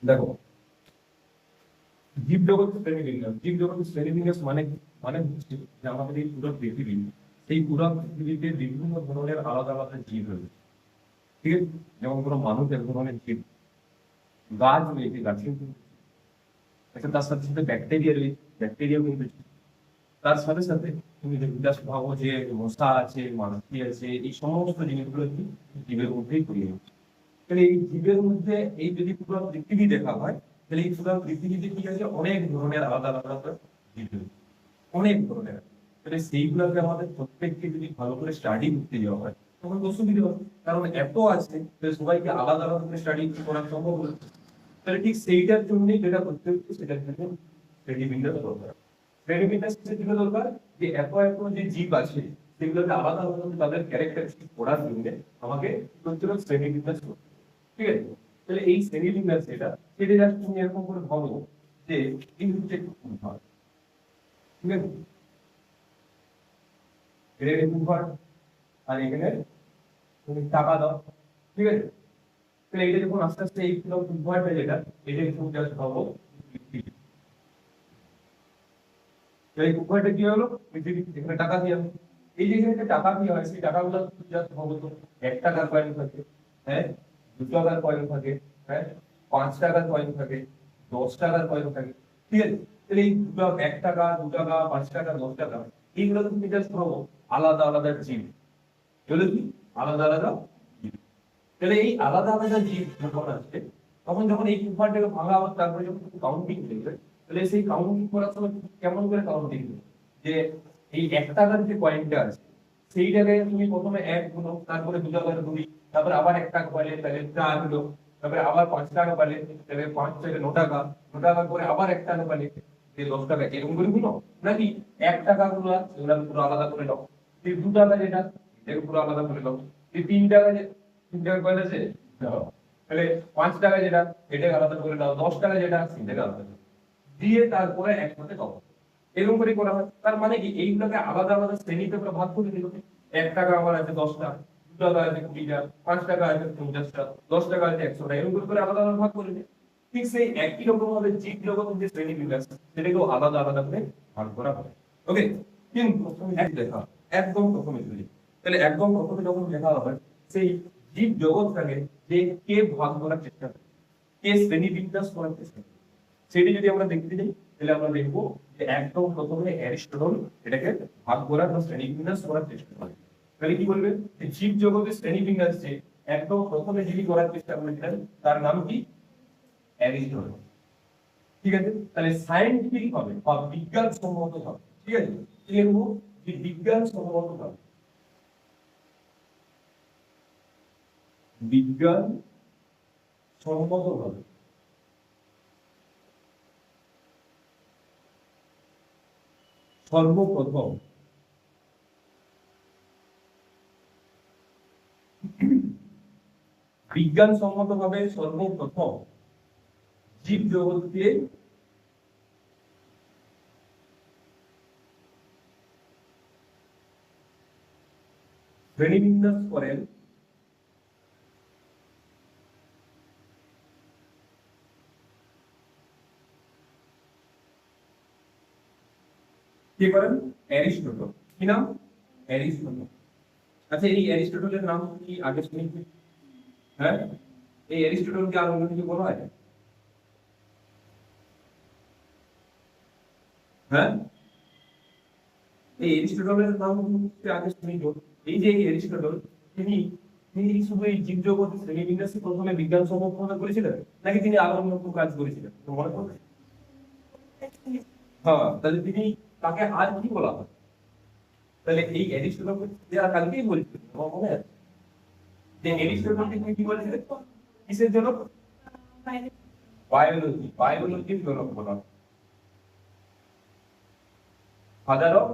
দেখো, জীবজগতের শ্রেণীবিন্যাস, জীবজগতের শ্রেণীবিন্যাস মানে মানে হচ্ছে যে আমাদের এই পুরো পৃথিবী, সেই পুরো পৃথিবীতে বিভিন্ন ধরনের আলাদা আলাদা জীব রয়েছে। ঠিক আছে, যেমন কোনো মানুষ এক ধরনের জীব, গাছ রয়েছে, গাছে আচ্ছা, তার সাথে সাথে ব্যাকটেরিয়া রয়েছে, ব্যাকটেরিয়া কিন্তু জীব। তার সাথে সাথে তুমি জাস্ট ভাবো যে মশা আছে, মাছি আছে, এই সমস্ত জিনিসগুলো কি জীবের মধ্যেই তৈরি হচ্ছে। তাহলে এই জীবের মধ্যে এই যদি পুরো পৃথিবী দেখা হয়, তাহলে এই পুরো পৃথিবীতে কি আছে, অনেক ধরনের আলাদা আলাদা জীব রয়েছে, অনেক ধরনের। তাহলে সেইগুলোকে আমাদের প্রত্যেককে যদি ভালো করে স্টাডি করতে যাওয়া হয় তখন তো অসুবিধা হবে, কারণ এত আছে, তাহলে সবাইকে আলাদা আলাদা করে স্টাডি করা সম্ভব হচ্ছে। তাহলে ঠিক সেইটার জন্যই যেটা করতে হচ্ছে, সেটার জন্য শ্রেণীবিন্যাস দরকার। শ্রেণীবিন্যাস কিসের জন্য দরকার? যে এত এত যে জীব আছে, সেগুলোকে আলাদা আলাদা তাদের ক্যারেক্টারিস্টিক পড়ার জন্য আমাকে প্রত্যেক শ্রেণীবিন্যাস করতে হবে। ঠিক আছে, তাহলে এই শ্রেণীবিন্যাস সেটা জাস্ট তুমি এরকম করে ভাবো যে এই হচ্ছে একটু ঘর। ঠিক আছে, এটা একটু ঘর, আর এখানে তুমি টাকা দাও। ঠিক আছে, তাহলে এটা যখন আস্তে আস্তে এই ঘরটা এটা তুমি জাস্ট ভাবো, এই উপহারটা কি হলো, এখানে টাকা দিয়ে, এই যে এখানে টাকা দিয়ে হয়, সেই টাকাগুলো জাস্ট ভাবো তো, 1 টাকার কয়েন থাকে, হ্যাঁ, 2 টাকার কয়েন থাকে, হ্যাঁ, 5 টাকার কয়েন থাকে, 10 টাকার কয়েন থাকে। ঠিক আছে, তাহলে এই 1 টাকা, 2 টাকা, 5 টাকা, 10 টাকা, এইগুলো তুমি জাস্ট ভাবো আলাদা আলাদা জিনিস, এগুলো কি আলাদা আলাদা জিনিস। তাহলে এই আলাদা আলাদা জিনিস যখন আসছে, তখন যখন এই উপহারটাকে ভাঙা হবে, তারপরে যখন কাউন্টিং দেখবে, তাহলে সেই কাউন্টিং করার সময় কেমন করে কাউন্টিং যে এই 1 টাকার যে কয়েনটা আছে, সেই জায়গায় তুমি প্রথমে 1 গুলো, তারপরে 2 টাকার 2, তারপরে আবার 1 টাকা পাইলে তাহলে 4 হলো, তারপরে আবার 5 টাকা পাইলে তাহলে 5 থেকে 9 টাকা, 9 টাকার পরে আবার 1 টাকা পাইলে যে 10 টাকা, এরকম করে গুলো নাকি 1 টাকা গুলো এগুলো পুরো আলাদা করে দাও। এই 2 টাকা যেটা, এটা পুরো আলাদা করে দাও। এই 3 টাকা, যে 3 টাকার কয়েন আছে দাও। তাহলে 5 টাকা যেটা, এটাকে আলাদা করে দাও। 10 টাকা যেটা, সেটাকে আলাদা করে দাও। দিয়ে তারপরে একসাথে দাও। এরকম করে করা হয়, তার মানে কি এইগুলোকে আলাদা আলাদা শ্রেণীতে আমরা ভাগ করে দিল। 1 টাকা আমার আছে 10টা, 2 টাকা আছে 20টা, 5 টাকা আছে 50টা, 10 টাকা আছে 100টা, এরকম করে আলাদা আলাদা ভাগ করে দিই। ঠিক সেই একই রকম ভাবে জীব জগতের যে শ্রেণী বিন্যাস, সেটাকেও আলাদা আলাদা করে ভাগ করা হয়। ওকে, কিন্তু এক দেখা একদম প্রথমে যদি, তাহলে একদম প্রথমে যখন দেখা হয়, সেই জীব জগৎটাকে যে কে ভাগ করার চেষ্টা করে, কে শ্রেণী বিন্যাস করার চেষ্টা করে, সেটি যদি আমরা দেখতে যাই, তাহলে আমরা দেখবো যে একদম প্রথমে অ্যারিস্টটল এটাকে ভাগ করার বা শ্রেণীবিন্যাস করার চেষ্টা করে। তাহলে কি বলবে, যে জীব জগতের শ্রেণীবিন্যাস যে একদম প্রথমে যিনি করার চেষ্টা করেছিলেন, তার নাম কি? অ্যারিস্টটল। ঠিক আছে, তাহলে সায়েন্টিফিক হবে বা বিজ্ঞান সম্মত হবে। ঠিক আছে, কি লিখবো, যে বিজ্ঞান সম্মত হবে, বিজ্ঞান সম্মত হবে সর্বপ্রথম বিজ্ঞানসম্মত ভাবে সর্বপ্রথম জীব জগৎকে শ্রেণীবিন্যাস করেন কে করেন? অ্যারিস্টটল। কি নাম? অ্যারিস্টটল। আচ্ছা, এই অ্যারিস্টটলের নাম কি আগে শুনেছি? হ্যাঁ, এই অ্যারিস্টটলকে আর অন্য কিছু বলা হয়? হ্যাঁ, এই অ্যারিস্টটলের নাম আগে শুনি তো। এই যে অ্যারিস্টটল, তিনি তিনি শুধু এই জীবজগতের শ্রেণীবিন্যাসই প্রথমে বিজ্ঞান সম্পন্ন করেছিলেন, নাকি তিনি আরো অন্য কোনো কাজ করেছিলেন তো মনে পড়ে? হ্যাঁ, তাহলে তিনি, তাকে আর কি বলা হয়? তাহলে এই অ্যারিস্টটল যে আর কালকেই বলছিল, আমার মনে আছে যে অ্যারিস্টটলকে তিনি কি বলেছিলেন, কিসের জনক? বায়োলজি, বায়োলজির জনক বলা হয়, ফাদার অফ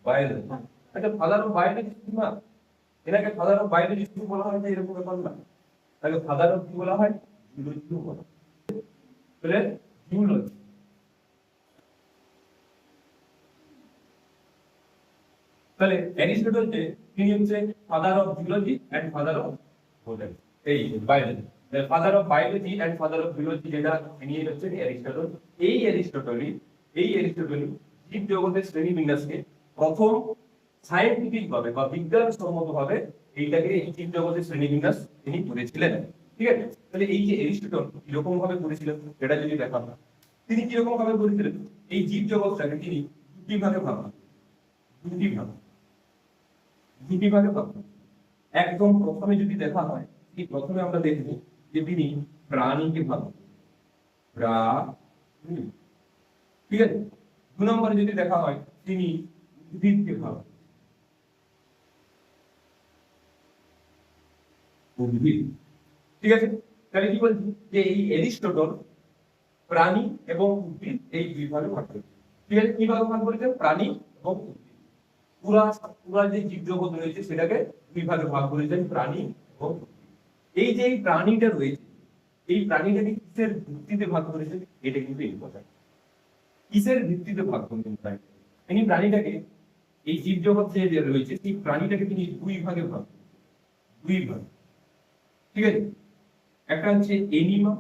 বায়োলজি। আচ্ছা, ফাদার অফ বায়োলজি না, এটাকে ফাদার অফ বায়োলজি শুধু বলা হয় না, এরকম ব্যাপার না। তাকে ফাদার অফ কি বলা হয়? জুলজি বলা হয়। তাহলে জুলজি, তাহলে অ্যারিস্টটল যে, তিনি হচ্ছে father of zoology and father of botany, এই biology. Father of biology and father of zoology যেটা ইনি হচ্ছেন অ্যারিস্টটল। এই অ্যারিস্টটল জীব জগতের শ্রেণীবিন্যাসকে প্রথম সায়েন্টিফিক ভাবে বা বিজ্ঞানসম্মত ভাবে এইটাকে এই জীব জগতের শ্রেণীবিন্যাস তিনি করেছিলেন। ঠিক আছে, তাহলে এই যে অ্যারিস্টটল কিরকম ভাবে করেছিলেন এটা যদি দেখা হয়, তিনি কিরকম ভাবে করেছিলেন, এই জীব জগৎটাকে তিনি দুটি ভাগে ভাগ করেন। দুটি ভাগ দুটি ভাগে ভাগ করেন। একদম প্রথমে যদি দেখা হয়, এই প্রথমে আমরা দেখব যে তিনি প্রাণীকে ভাগ করেন। প্রাণী, ঠিক আছে। 2 নম্বরে যদি দেখা হয় তিনি উদ্ভিদকে ভাগ করেন। উদ্ভিদ, ঠিক আছে। তাহলে কি বলছি যে এই অ্যারিস্টটল প্রাণী এবং উদ্ভিদ এই দুই ভাগে ভাগ করেছেন। ঠিক আছে, কিভাবে ভাগ করেছেন? প্রাণী এবং উদ্ভিদ। পুরা পুরা যে জীবজগৎ রয়েছে সেটাকে দুই ভাগে ভাগ করেছেন, প্রাণী এবং উদ্ভিদ। এই যে এই প্রাণীটা রয়েছে, এই প্রাণীটাকে কিসের ভিত্তিতে ভাগ করেছেন এটা কিন্তু ইম্পর্টেন্ট। কিসের ভিত্তিতে ভাগ করেছেন প্রাণী? তিনি প্রাণীটাকে, এই জীবজগৎ যে রয়েছে সেই প্রাণীটাকে তিনি দুই ভাগে ভাগ করেছেন। দুই ভাগ, ঠিক আছে। একটা হচ্ছে এনিমা,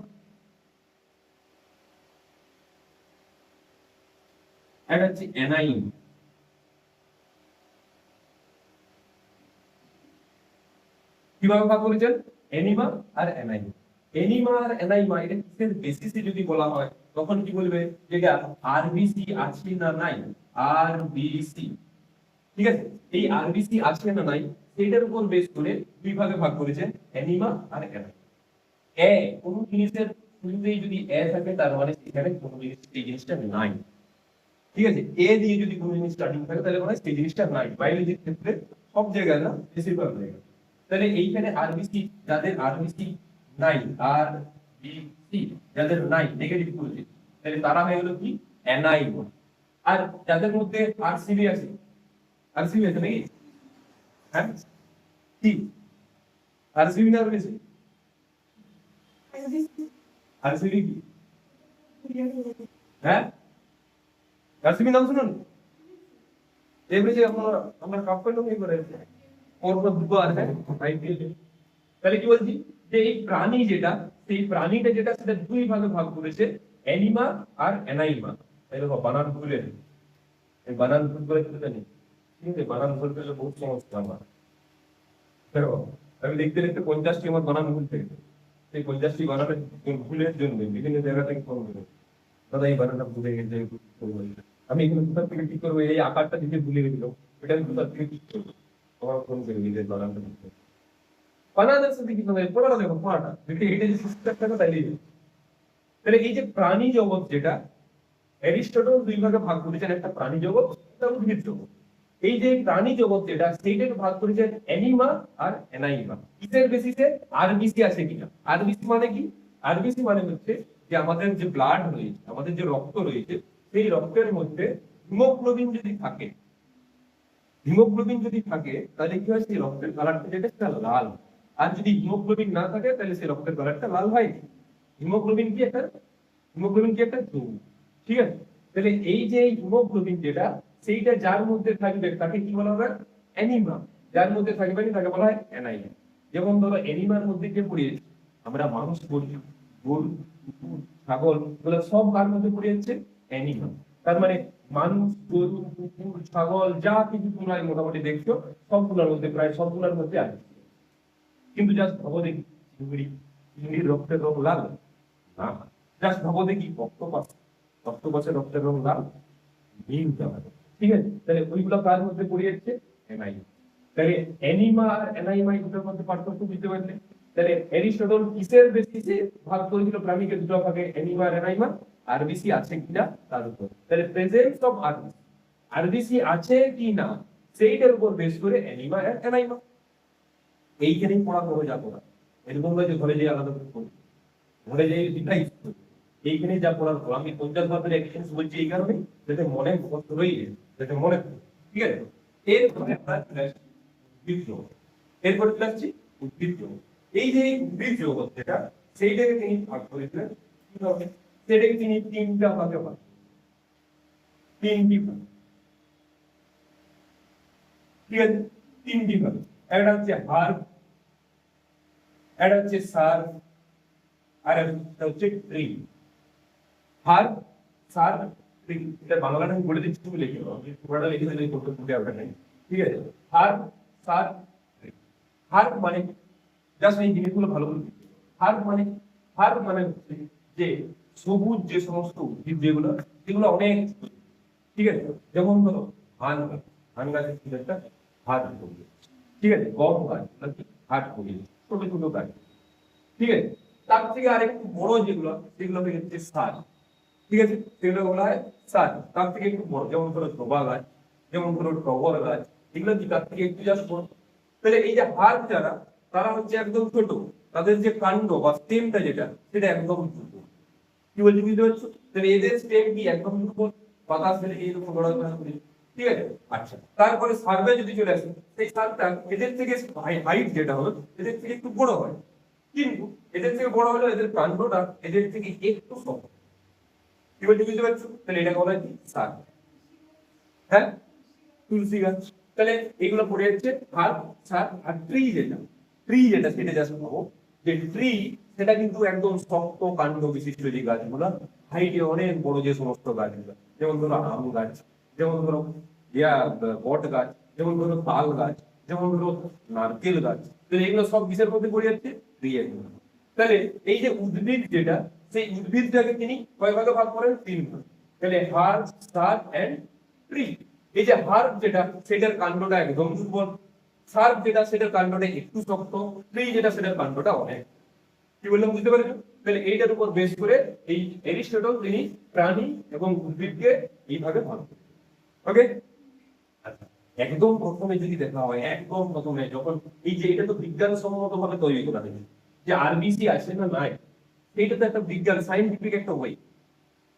একটা হচ্ছে অ্যানাইম। কিভাবে ভাগ করেছেন? এনিমা আর অ্যানাইম। এনিমা আর অ্যানাইমা এটা কিসের বেসিসে যদি বলা হয় তখন কি বলবে, যেটা আরবিসি আছে না নাই, আরবিসি, ঠিক আছে। এই আরবিসি আছে না নাই সেটার উপর বেস করে দুই ভাগে ভাগ করেছেন, এনিমা আর অ্যানাইম। এ কোন জিনিসের শুরুতেই যদি এ থাকে তার মানে সেখানে কোন জিনিস এই জিনিসটা নাই, ঠিক আছে। এ দিয়ে যদি কোনো জিনিস স্টার্টিং থাকে তাহলে মানে সেই জিনিসটা নাই। বায়োলজির ক্ষেত্রে সব জায়গায় না, বেশিরভাগ জায়গায়। তাহলে এইখানে আরবিসি যাদের আরবিসি নাই, আর বিসি যাদের নাই নেগেটিভ পজিটিভ, তাহলে তারা হয়ে গেল কি অ্যানাইন। আর যাদের মধ্যে আরসিবি আছে, আরসিবি আছে নাকি? হ্যাঁ, কি আরসিবি না রয়েছে? আরসিবি কি? হ্যাঁ, আরসিবি নাম শুনুন। এবারে যে আমরা কাপ করলাম এবারে ওর দুবার, হ্যাঁ আইপিএল। তাহলে কি বলছি যে এই প্রাণী যেটা, সেই প্রাণীটা যেটা সেটা দুই ভাগে ভাগ করেছে, অ্যানিমা আর অ্যানাইমা। এই দেখো বানান ভুলে, এই বানান ভুল করে দিতে জানি, ঠিক আছে। বানান ভুল করলে বহুত সমস্যা আমার। দেখো আমি দেখতে দেখতে 50টি আমার বানান ভুল থেকে, সেই 50টি বানানের ভুলের জন্য বিভিন্ন জায়গা থেকে ফোন করে, দাদা এই বানানটা ভুলে গেছে, আমি এগুলো কোথা থেকে ঠিক করবো, এই আকারটা দিতে ভুলে গেছিল, এটা আমি কোথা থেকে ঠিক করবো, তোমার ফোন করে নিজের বানানটা ঠিক করবো। বানানের সাথে কি তোমার পড়াটা দেখো, পড়াটা দেখে এটা যে সিস্টেমটা তাইলেই। তাহলে এই যে প্রাণী জগৎ যেটা অ্যারিস্টটল দুই ভাগে ভাগ করেছেন, একটা প্রাণী জগৎ, একটা উদ্ভিদ জগৎ। এই যে প্রাণী জগৎ যেটা সেইটাকে ভাগ করেছেন অ্যানিমা আর অ্যানাইমা। কিসের বেসিসে? আরবিসি আছে কিনা। আরবিসি মানে কি? আরবিসি মানে হচ্ছে যে আমাদের যে ব্লাড রয়েছে, আমাদের যে রক্ত রয়েছে, সেই রক্তের মধ্যে হিমোগ্লোবিন যদি থাকে, হিমোগ্লোবিন যদি থাকে তাহলে কি হয়, সেই রক্তের কালারটা যেটা সেটা লাল। আর যদি হিমোগ্লোবিন না থাকে তাহলে সেই রক্তের কালারটা লাল হয় না। হিমোগ্লোবিন কি একটা, হিমোগ্লোবিন কি একটা যৌগ, ঠিক আছে। তাহলে এই যে হিমোগ্লোবিন যেটা, সেইটা যার মধ্যে থাকবে তাকে কি বলা হবে? অ্যানিমা। যার মধ্যে থাকবে না তাকে বলা হয় অ্যানাইমা। যেমন ধরো অ্যানিমার মধ্যে কে পড়ে, আমরা মানুষ বলি, গরু, কুকুর, ছাগল, এগুলো সব কার মধ্যে পড়ে যাচ্ছে? অ্যানিমা। তার মানে মানুষ, গরু, কুকুর, ছাগল যা কিছু তোমরা মোটামুটি দেখছো সবগুলোর মধ্যে, প্রায় সবগুলোর মধ্যে আছে। কিন্তু জাস্ট ভাবো দেখি, চিংড়ি, চিংড়ির রক্তের রং লাল না। জাস্ট ভাবো দেখি অক্টোপাস, অক্টোপাসের রক্তের রং লাল, নীল কালার, ঠিক আছে। তাহলে ওইগুলো কার মধ্যে পড়ে যাচ্ছে? অ্যানাইমা। তাহলে অ্যানিমা আর অ্যানাইমা এই দুটোর মধ্যে পার্থক্য বুঝতে পারলে। তাহলে অ্যারিস্টটল কিসের বেসিসে ভাগ করেছিল প্রাণীকে দুটো ভাগে, অ্যানিমা আর অ্যানাইমা? আরবিসি আছে কিনা তার উপর। তাহলে প্রেজেন্স অফ আরবিসি, আরবিসি আছে কি না সেইটার উপর বেস করে অ্যানিমা আর অ্যানাইমা। এইখানেই পড়া করে যাবো না, এরকম নয় যে ঘরে যেয়ে আলাদা করে পড়ি, ঘরে যেয়ে সেটাই এইখানে যা পড়ার পর আমি 50 বার এক্সপেরিয়েন্স বলছি এই কারণে যাতে মনে মুখস্থ হয়ে যায়, যাতে মনে থাকে, ঠিক আছে। এরপরে আমরা উদ্ভিদ জগৎ, এরপরে চলে আসছি উদ্ভিদ জগৎ। এই যে উদ্ভিদ জগৎ যেটা, সেইটাকে তিনি ভাগ করেছিলেন কিভাবে? সেটাকে তিনি তিনটা ভাগে ভাগ, তিনটি ভাগ, ঠিক আছে। তিনটি ভাগে, একটা হচ্ছে হার্ব, একটা হচ্ছে সার, আর একটা হচ্ছে ট্রি। হার সার ট্রি, এটা বাংলাটা আমি বলে দিচ্ছি, তুমি লিখে নাও, আমি পুরোটা লিখে দিলে করতে করতে হবে না, ঠিক আছে? হার সার ট্রি। হার মানে জাস্ট এই জিনিসগুলো ভালো করে লিখতে হবে। হার মানে হচ্ছে যে সবুজ যে সমস্ত উদ্ভিদ যেগুলো, যেগুলো অনেক, ঠিক আছে? যেমন ধরো ধান গাছের কি একটা হাট করবে, ঠিক আছে? গম গাছ নাকি হাট করবে, ছোট ছোট গাছ, ঠিক আছে? তার থেকে আরেকটু বড় যেগুলো, সেগুলো হচ্ছে সার, ঠিক আছে? সেগুলো বলা হয় সার। তার থেকে একটু বড়, যেমন ধরো জবা গাছ, যেমন ধরো টগর গাছ, এগুলো কি তার থেকে একটু জাস্ট বড়। তাহলে এই যে হার যারা, তারা হচ্ছে একদম ছোট, তাদের যে কাণ্ড বা স্টেমটা যেটা, সেটা একদম ছোট। কি বলছি বুঝতে পারছো? তাহলে এদের স্টেম কি একদম ছোট, বাতাস ফেলে এইরকম নড়াচড়া করে, ঠিক আছে? আচ্ছা, তারপরে সার্ভে যদি চলে আসে, সেই সারটা এদের থেকে হাইট যেটা হলো, এদের থেকে একটু বড় হয়, কিন্তু এদের থেকে বড় হলেও এদের কাণ্ডটা এদের থেকে একটু শক্ত। কি বলছি বুঝতে পারছো? তাহলে এটাকে বলা হয় কি? সার। হ্যাঁ, তুলসী গাছ। তাহলে এগুলো পড়ে যাচ্ছে হার, সার আর ট্রি যেটা সেটা জাস্ট পাবো যে ট্রি, সেটা কিন্তু একদম শক্ত কাণ্ড বিশিষ্ট যে গাছগুলো, হাইটে অনেক বড় যে সমস্ত গাছগুলো, যেমন ধরো আম গাছ, যেমন ধরো বট গাছ, যেমন ধরো তাল গাছ, যেমন ধরো নারকেল গাছ। তো এগুলো সব কিসের মধ্যে পড়ে যাচ্ছে? ট্রি এর মধ্যে। তাহলে এই যে উদ্ভিদ যেটা, সেই উদ্ভিদটাকে তিনি কয় ভাগে ভাগ করেন? তিন ভাগ। তাহলে হার, সার এন্ড ট্রি। এই যে হার্ব যেটা, সেটার কাণ্ডটা একদম দুর্বল, সার্ভ যেটা, সেটার কাণ্ডটা একটু শক্ত, ট্রি যেটা, সেটার কাণ্ডটা অনেক। কি বললাম বুঝতে পারছো? তাহলে এইটার উপর বেস করে এই এরিস্টটল তিনি প্রাণী এবং উদ্ভিদকে এইভাবে ভাগ করেন। ওকে, আচ্ছা, একদম প্রথমে যদি দেখা হয়, একদম প্রথমে যখন এই যে, এটা তো বিজ্ঞানসম্মত ভাবে তৈরি করা হয়েছে, যে আরবিসি আছে না নাই, এইটা তো একটা বিজ্ঞান, সাইন্টিফিক একটা ওয়ে।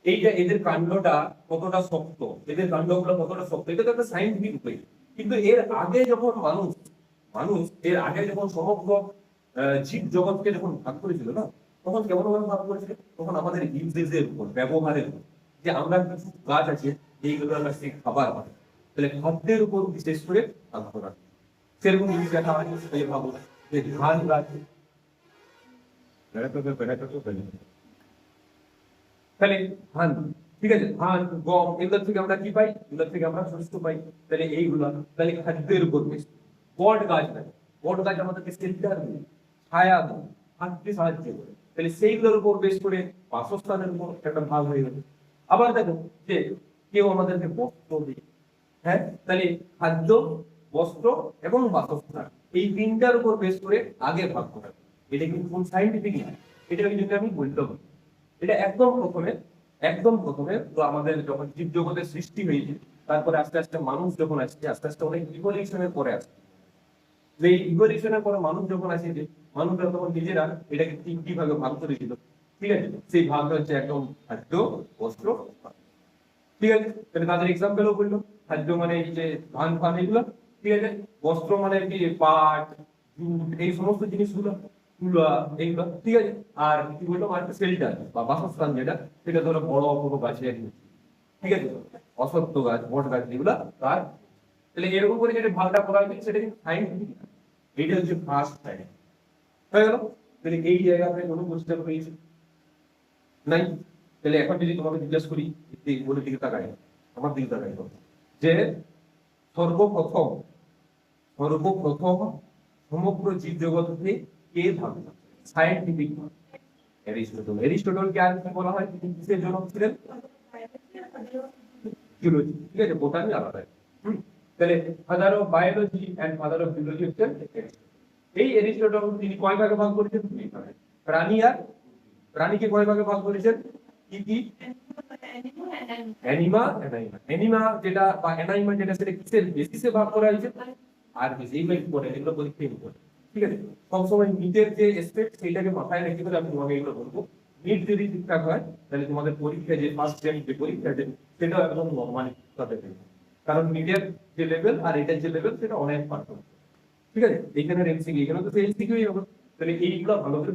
এইটা এদের কাণ্ডটা কতটা শক্ত, এদের কাণ্ডগুলো কতটা শক্ত, এটা তো একটা সাইন্টিফিক উপায়। কিন্তু এর আগে যখন মানুষ মানুষ এর আগে যখন সমগ্র জীব জগৎকে যখন ভাগ করেছিল না, তখন কেমন ভাবে ভাগ করেছিল? তখন আমাদের ইউজেজের উপর, ব্যবহারের উপর। যে আমরা কিছু গাছ আছে, এইগুলো আমরা সেই খাবার পাই, তাহলে খাদ্যের উপর বিশেষ করে ভাগ করা। সেরকম জিনিস দেখা হয়, এই ভাবো যে ধান গাছ, তাহলে ধান, ঠিক আছে? ধান, গম, এগুলোর থেকে আমরা কি পাই? এগুলোর থেকে আমরা শস্য পাই। তাহলে এইগুলা, তাহলে খাদ্যের উপর বেশ। বট গাছ নাই, বট গাছ আমাদেরকে শেল্টার দেয়, ছায়া দেয়, থাকতে সাহায্য করে। তাহলে সেইগুলোর উপর বেশ করে বাসস্থানের উপর একটা ভাগ হয়ে গেল। আবার দেখো যে কেউ আমাদেরকে বস্ত্র দেয়, হ্যাঁ? তাহলে খাদ্য, বস্ত্র এবং বাসস্থান, এই তিনটার উপর বেশ করে আগে ভাগ করা। এটা কিন্তু কোন সাইন্টিফিক না, এটা কিন্তু আমি বলতে পারি। এটা একদম প্রথমে তো আমাদের যখন জীব জগতের সৃষ্টি হয়েছে, তারপরে আস্তে আস্তে মানুষ যখন আসছে, আস্তে আস্তে অনেক ইভলিউশনের পরে আসছে। এই ইভলিউশনের পরে মানুষ যখন আসে, যে মানুষরা তখন নিজেরা এটাকে তিনটি ভাগে ভাগ করেছিল, ঠিক আছে? সেই ভাগটা হচ্ছে একদম খাদ্য, বস্ত্র, ঠিক আছে? তাহলে তাদের এক্সাম্পলও বললো, খাদ্য মানে এই যে ধান ফান এগুলো, ঠিক আছে? বস্ত্র মানে কি? পাট, জুট, এই সমস্ত জিনিসগুলো, তুলা, এইগুলো, ঠিক আছে? আর কি বললাম, আর শেল্টার বা বাসস্থান যেটা, সেটা ধরো বড় বড় গাছের, ঠিক আছে? অশ্বত্থ গাছ, বট গাছ, এগুলা তার। তাহলে এরকম করে যেটা ভাগটা করা হয়েছে, সেটা কিন্তু সাইন্টিফিক। এইটা হচ্ছে ফার্স্ট সাইন্স হয়ে গেল। তাহলে এই জায়গায় কোনো বুঝতে পেরেছি নাই? তাহলে এখন যদি তোমাকে জিজ্ঞাসা করি, বলে দিকে তাকাই, আমার দিকে তাকাই, যে সর্বপ্রথম সর্বপ্রথম সমগ্র জীব জগৎকে কে ভাবল? Scientific Aristotle. এরিস্টটলকে আর কি বলা হয়? তিনি কিসের জনক ছিলেন? জুলজি, ঠিক আছে? বোটানি আলাদা। তাহলে father of biology and father of zoology হচ্ছেন এরিস্টটল। এই এরিস্টটল তিনি কয় ভাগে ভাগ করেছেন? দুই ভাগে। প্রাণী আর, প্রাণীকে কয় ভাগে ভাগ করেছেন? কি কি? অ্যানিমা, অ্যানাইমা। অ্যানিমা যেটা বা অ্যানাইমা যেটা, সেটা কিসের বেসিসে ভাগ করা হয়েছে? আর বেশি এইগুলো পড়ে, এগুলো পরীক্ষায় পড়ে, ঠিক আছে? সবসময় নিটের যে এসপেক্ট, সেইটাকে মাথায় রেখে করে আমি তোমাকে এগুলো বলবো। নিট যদি ঠিকঠাক হয়, তাহলে তোমাদের পরীক্ষা যে ফার্স্ট টাইম যে পরীক্ষাটা, সেটাও একদম নরমাল হবে। কারণ নিটের যে লেভেল আর এটার যে লেভেল, সেটা অনেক পার্থক্য, ঠিক আছে? এইখানে এমসিকিউ, এখানে তো এমসিকিউই হবে। তাহলে এইগুলো ভালো করে,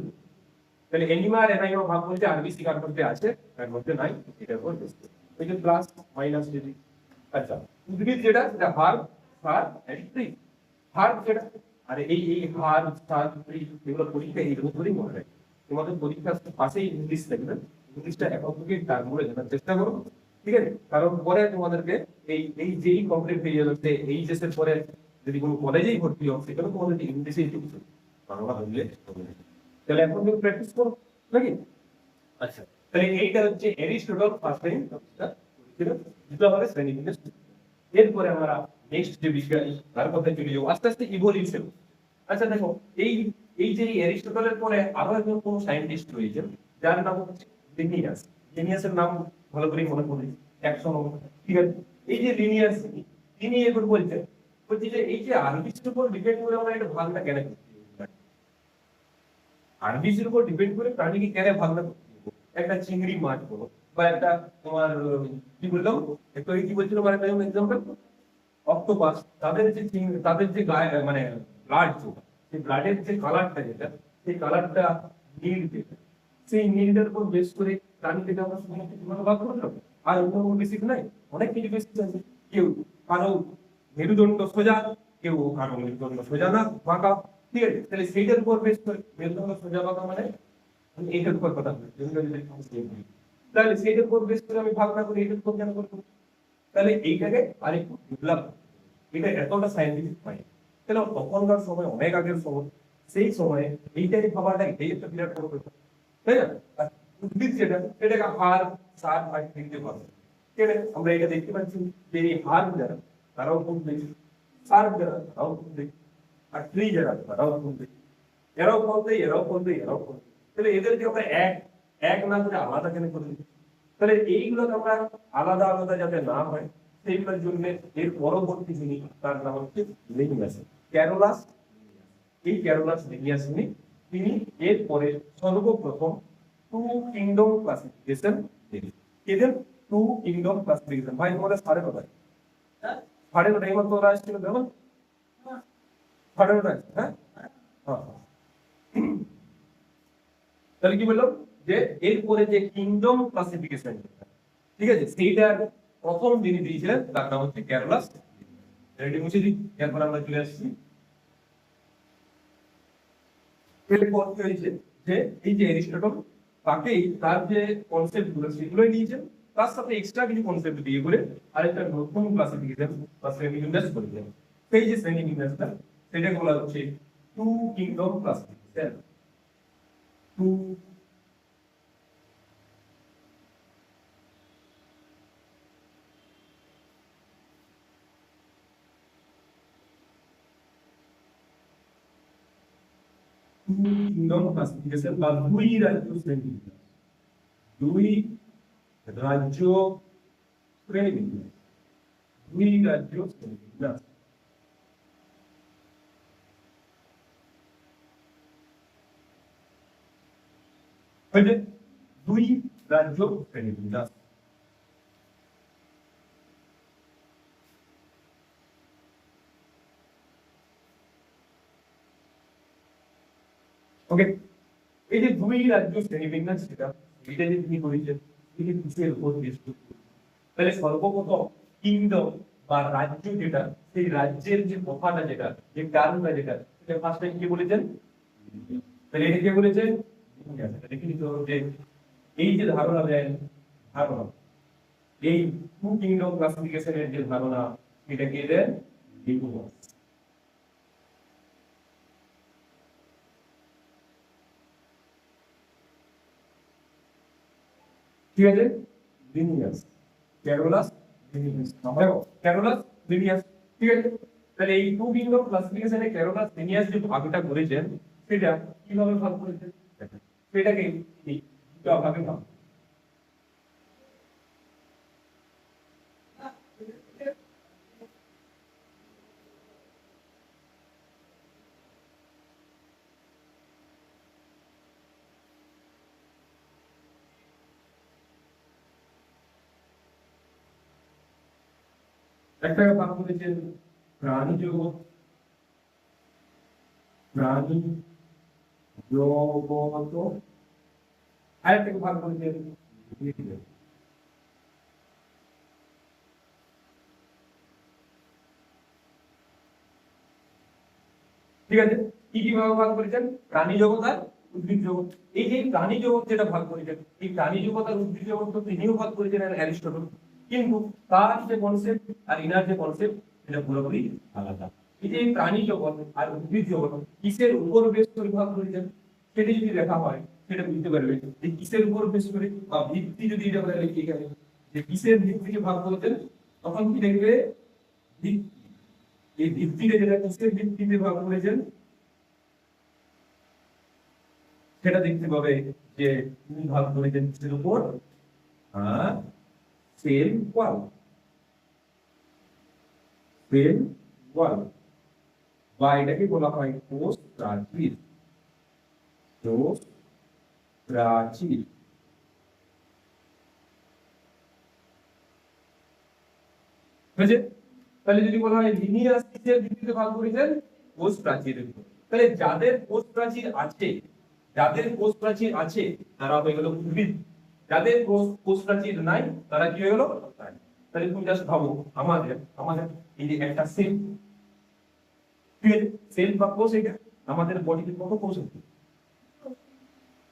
তাহলে এনিমা আর এনাইমা ভাগ বলতে আরবিসি কার মধ্যে আছে, তার মধ্যে নাই, এটার উপর বেস করে। ওই যে প্লাস মাইনাস যদি। আচ্ছা, উদ্ভিদ যেটা, সেটা herb, shrub and tree. Herb যেটা, আরে এই হার্ব, সার, ট্রি, এগুলো পরীক্ষা এইগুলো ধরেই মনে রাখবে। তোমাদের পরীক্ষার পাশেই ইংলিশ থাকবে, ইংলিশটা এখন থেকে বলে জানার চেষ্টা করো, ঠিক আছে? কারণ পরে তোমাদেরকে এই যেই কমপ্লিট হয়ে যাবে এইচএস এর পরে যদি কোনো কলেজেই ভর্তি হও সেখানে তোমাদের ইংলিশে শিখছো, বাংলা হলে হবে না। তাহলে এখন তুমি প্র্যাকটিস করো নাকি? আচ্ছা, তাহলে এইটা হচ্ছে এরিস্টটল ফার্স্ট টাইম দুটো আমাদের শ্রেণীবিন্যাস। এরপরে আমরা নেক্সট যে বিষয় তার কথা চলে যাবো আস্তে আস্তে ইভলিউশন। আচ্ছা দেখো, এই এই যে এরিস্টটলের পরে আরো একজন কোন সায়েন্টিস্ট রয়েছেন যার নাম হচ্ছে লিনিয়াস। লিনিয়াসের নাম ভালো করে মনে করবে, 100 নম্বর, ঠিক আছে? এই যে লিনিয়াস, তিনি এখন বলছেন যে এই যে আরবিসের উপর ডিপেন্ড করে আমরা এটা ভাগটা কেন করছি, আরবিসের উপর ডিপেন্ড করে প্রাণীকে কেন ভাগটা করছি। একটা চিংড়ি মাছ বলো বা একটা তোমার কি বললাম একটু কি বলছিল মানে একটা এক্সাম্পল অক্টোপাস, তাদের যে গায়ে মানে ব্লাড, সেই ব্লাডের যে কালারটা যেটা, সেই কালারটা নীল যেটা, সেই নীলটার উপর বেস করে প্রাণী থেকে আমরা সমস্ত কিভাবে ভাগ করলাম। আর অন্য কোনো বেসিক নাই, অনেক কিছু বেসিক আছে। কেউ কারো মেরুদণ্ড সোজা, কেউ কারো মেরুদণ্ড সোজা না বাঁকা, ঠিক আছে? তাহলে সেইটার উপর বেস করে মেরুদণ্ড সোজা বাঁকা মানে এইটার উপর কথা বলি, তাহলে সেইটার উপর বেস করে আমি ভাগ না করি এইটার উপর কেন করবো? তাহলে এইটাকে আরেকটু ডেভেলপ, এটা এতটা সায়েন্টিফিক হয়। তাহলে তখনকার সময় অনেক আগের সময়, সেই সময়ে এইটাই ভাবাটা এই একটা বিরাট বড় ব্যাপার, তাই না? আর উদ্ভিদ যেটা এটাকে হাড় সার ভাগ দেখতে পাবো, ঠিক আছে? আমরা এটা দেখতে পাচ্ছি যে এই হাড় যারা তারাও কমবে, সার যারা তারাও কমবে, আর ট্রি যারা তারাও কমবে, এরাও ফলতে এরাও ফলতে এরাও ফলতে। তাহলে এদেরকে আমরা এক এক না করে আলাদা কেন করে দিই? তাহলে এইগুলোকে আমরা আলাদা আলাদা যাতে না হয় সেইগুলোর জন্য এর পরবর্তী যিনি তার নাম হচ্ছে লিনিয়াস, ক্যারোলাস। এই ক্যারোলাস লিনিয়াস তিনি এর পরে সর্বপ্রথম টু কিংডম ক্লাসিফিকেশন দিলেন। এদের টু কিংডম ক্লাসিফিকেশন। ভাই তোমাদের সাড়ে কোথায়? সাড়ে কোথায় এবার তোরা আসছিল দেখো, সাড়ে কোথায়? হ্যাঁ হ্যাঁ, তাহলে কি বললাম যে এরপরে যে কিংডম ক্লাসিফিকেশন, ঠিক আছে, সেইটার প্রথম যিনি দিয়েছিলেন তার নাম হচ্ছে ক্যারোলাস। রেডি মুছে দিই, এরপর আমরা চলে আসছি। এরপর কি হয়েছে যে এই যে এরিস্টটল তাকেই তার যে কনসেপ্ট গুলো সেগুলোই নিয়েছেন, তার সাথে এক্সট্রা কিছু কনসেপ্ট দিয়ে করে আরেকটা নতুন ক্লাসিফিকেশন বা শ্রেণীবিন্যাস করে দেন। সেই যে শ্রেণীবিন্যাসটা সেটা বলা হচ্ছে two kingdom classification. Two kingdom classification বা দুই রাজ্য শ্রেণীবিন্যাস, দুই রাজ্য শ্রেণীবিন্যাস, দুই রাজ্য শ্রেণীবিন্যাস। হয়েছে দুই রাজ্য শ্রেণীবিন্যাস। ওকে, এই যে দুই রাজ্য শ্রেণীবিন্যাস সেটা এটা যে তিনি করেছেন তিনি কিসের উপর বেস করে? তাহলে সর্বপ্রথম কিংডম বা রাজ্য যেটা, সেই রাজ্যের যে কথাটা যেটা, যে টার্মটা যেটা, সেটা ফার্স্ট টাইম কি বলেছেন? তাহলে এটা কে বলেছেন? দেখে নিতে হবে যে এই যে ধারণা দেন, ধারণা এই টু কিংডম ক্লাসিফিকেশনের যে ধারণা এটা কে দেন? লিনিয়াস। ঠিক আছে, লিনিয়াস, ক্যারোলাস লিনিয়াস। দেখো ক্যারোলাস লিনিয়াস, ঠিক আছে? তাহলে এই টু কিংডম ক্লাসিফিকেশনে ক্যারোলাস লিনিয়াস যে ভাগটা করেছেন সেটা কিভাবে ভাগ করেছেন? সেটাকে এই দুটো ভাগে ভাগ। একটা ভাগ করেছেন প্রাণী জগৎ, প্রাণী জগত, আরেকটাকে ভাগ করেছেন উদ্ভিদ জগৎ। ঠিক আছে, কি কি ভাবে ভাগ করেছেন? প্রাণী জগৎ আর উদ্ভিদ জগৎ। এই যে প্রাণী জগৎ যেটা ভাগ করেছেন, এই প্রাণী জগৎ আর উদ্ভিদ জগৎ তো তিনিও ভাগ করেছেন অ্যারিস্টটল, কিন্তু তার যে কনসেপ্ট আর ইনার যে কনসেপ্ট এটা পুরোপুরি আলাদা। এই যে প্রাণী জগৎ আর উদ্ভিদ জগৎ কিসের উপর বেশ করে ভাগ করেছেন সেটা যদি দেখা হয় সেটা বুঝতে পারবে যে কিসের উপর বেশ করে বা ভিত্তি যদি এটা বলে লিখি এখানে যে কিসের ভিত্তিকে ভাগ করেছেন, তখন কি দেখবে ভিত্তি। এই ভিত্তিতে যেটা কিসের ভিত্তিতে ভাগ করেছেন সেটা দেখতে পাবে যে তিনি ভাগ করেছেন কিসের উপর, সেল ওয়াল। সেল ওয়াল বা এটাকে বলা হয় কোষ প্রাচীর। কোষ প্রাচীর। বুঝেছে? তাহলে যদি বলা হয় লিনিয়ার কিসের ভিত্তিতে ভাগ করেছেন, কোষ প্রাচীরের উপর। তাহলে যাদের কোষ প্রাচীর আছে, যাদের কোষ প্রাচীর আছে তারা হয়ে গেল উদ্ভিদ, যাদের কোষ প্রাচীর নাই তারা কি হয়ে গেল প্রাণী। তাহলে তুমি জাস্ট ভাবো আমাদের আমাদের এই যে একটা সেল, সেল বা কোষ, এটা আমাদের বডিতে কত কোষ আছে?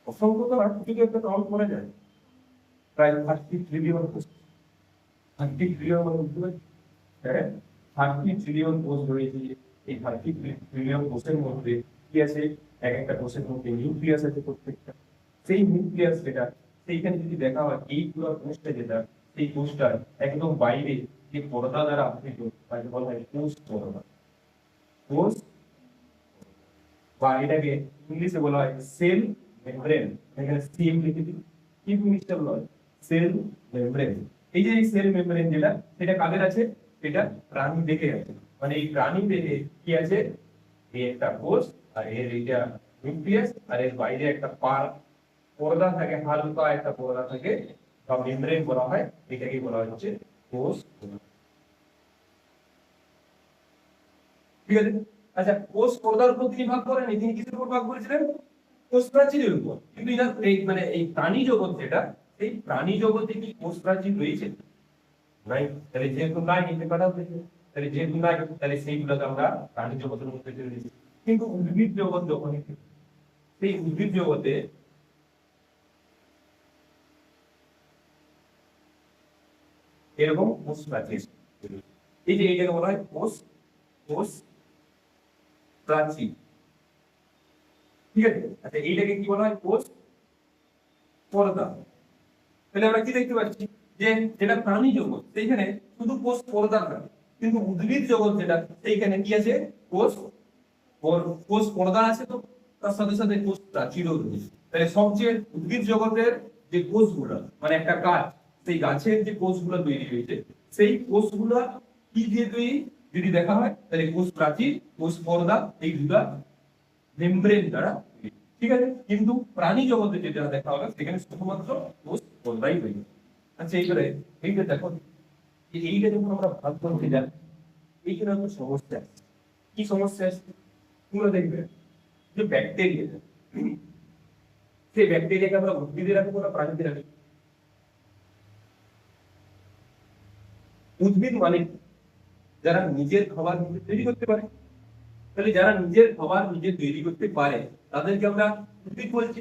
অসংখ্য, তো যদি একটা কাউন্ট করা যায় প্রায় 30 ট্রিলিয়ন কোষ। 30 ট্রিলিয়ন মানে বুঝতে পারছি, হ্যাঁ 30 ট্রিলিয়ন কোষ রয়েছে। এই 30 ট্রিলিয়ন কোষের মধ্যে কি আছে, এক একটা কোষের মধ্যে নিউক্লিয়াস আছে প্রত্যেকটা। সেই নিউক্লিয়াস যেটা সেইখানে যদি দেখা হয় এই পুরো কোষটা যেটা, সেই কোষটার একদম বাইরে যে পর্দা দ্বারা আবৃত তাকে বলা হয় কোষ পর্দা। কোষ বা এটাকে ইংলিশে বলা হয় সেল মেমব্রেন। এখানে সিএম লিখে দিই, কি জিনিসটা বলা হয় সেল মেমব্রেন। এই যে সেল মেমব্রেন যেটা সেটা কাদের আছে, সেটা প্রাণী দেহে আছে। মানে এই প্রাণী দেহে কি আছে, এই একটা কোষ আর এর এইটা নিউক্লিয়াস আর এর বাইরে একটা পর্দা থাকে, হালকা একটা পর্দা থাকে বা মেমব্রেন বলা হয়, এটাকে বলা হচ্ছে কোষ। ঠিক আছে? আচ্ছা, কোষ পর্দার উপর তিনি ভাগ করেন, তিনি কিসের উপর ভাগ করেছিলেন, কোষ প্রাচীরের উপর। কিন্তু এনার এই মানে এই প্রাণী জগৎ যেটা, এই প্রাণী জগতে কি কোষ প্রাচীর রয়েছে? নাই। তাহলে যেহেতু নাই এটা কাটা হয়েছে, তাহলে যেহেতু নাই তাহলে সেইগুলোকে আমরা প্রাণী জগতের মধ্যে ফেলে দিয়েছি। কিন্তু উদ্ভিদ জগৎ যখন, সেই উদ্ভিদ জগতে এরকম কোষ প্রাচীর, এই যে এইটাকে বলা হয় কোষ কোষ প্রাচীর। ঠিক আছে? আচ্ছা, এইটাকে কি বলা হয়, কোষ পর্দা। তাহলে আমরা কি দেখতে পাচ্ছি যে যেটা প্রাণী জগৎ সেইখানে শুধু কোষ পর্দা না, কিন্তু উদ্ভিদ জগৎ যেটা সেইখানে কি আছে, কোষ কোষ পর্দা আছে, তো তার সাথে সাথে কোষ প্রাচীরও রয়েছে। তাহলে সবচেয়ে উদ্ভিদ জগতের যে কোষগুলো মানে একটা গাছ, সেই গাছের যে কোষগুলো তৈরি হয়েছে সেই কোষগুলো কি দিয়ে তৈরি যদি দেখা হয়, তাহলে কোষ প্রাচীর, কোষ পর্দা, এইগুলা মেমব্রেন দ্বারা। ঠিক আছে? কিন্তু প্রাণী জগতে যেটা দেখা হবে সেখানে শুধুমাত্র কোষ পর্দাই তৈরি। আচ্ছা, এইটা দেখো, এইটা যখন আমরা ভাগ করতে যাই এইখানে একটা সমস্যা আছে। কি সমস্যা আছে তোমরা দেখবে, যে ব্যাকটেরিয়া, সেই ব্যাকটেরিয়াকে আমরা উদ্ভিদে রাখবো না প্রাণীতে রাখবো? উদ্ভিদ মানে যারা নিজের খাবার নিজে তৈরি করতে পারে। তাহলে যারা নিজের খাবার নিজে তৈরি করতে পারে তাদেরকে আমরা উদ্ভিদ বলছি।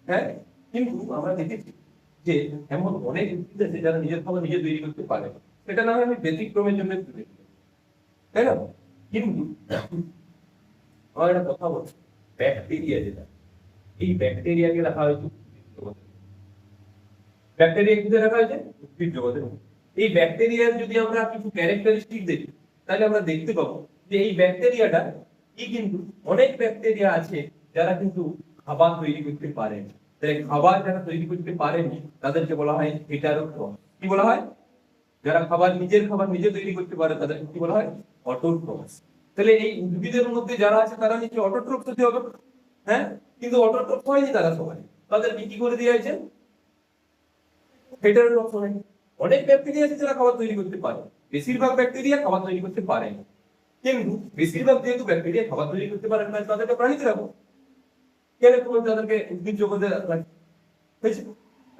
হ্যাঁ, কিন্তু আমরা দেখেছি যে এমন অনেক উদ্ভিদ আছে যারা নিজের খাবার নিজে তৈরি করতে পারে, সেটা না হয় আমি ব্যতিক্রমের জন্য, তাই না? কিন্তু আমার একটা কথা বলছি, ব্যাকটেরিয়া যেটা, এই ব্যাকটেরিয়াকে রাখা হয়েছে উদ্ভিদ জগতে। ব্যাকটেরিয়া কোথায় রাখা হয়েছে, উদ্ভিদ জগতে। এই ব্যাকটেরিয়ার যদি আমরা কিছু ক্যারেক্টারিস্টিক দেখি তাহলে আমরা দেখতে পাবো যে এই ব্যাকটেরিয়াটা কি, কিন্তু অনেক ব্যাকটেরিয়া আছে যারা কিন্তু খাবার তৈরি করতে পারে। তাই খাবার যারা তৈরি করতে পারেনি তাদেরকে বলা হয় হেটারোট্রফ। কি বলা হয়? যারা নিজের খাবার নিজে তৈরি করতে পারে তাদেরকে কি বলা হয়, অটোট্রফস। তাহলে এই উদ্ভিদের মধ্যে যারা আছে তারা নিশ্চয়ই অটোট্রফ হতে হবে। হ্যাঁ, কিন্তু অটোট্রফ হয়নি তারা সবাই, তাদেরকে কি করে দেওয়া হয়েছে, হেটারোট্রফ হয়। অনেক ব্যাকটেরিয়া আছে যারা খাবার তৈরি করতে পারে, বেশিরভাগ ব্যাকটেরিয়া খাবার তৈরি করতে পারে না। কিন্তু বেশিরভাগ যেহেতু ব্যাকটেরিয়া খাবার তৈরি করতে পারে না, তাদেরকে প্রাণীতে রাখো। কেন তুমি তাদেরকে উদ্ভিদ জগতে হয়েছে?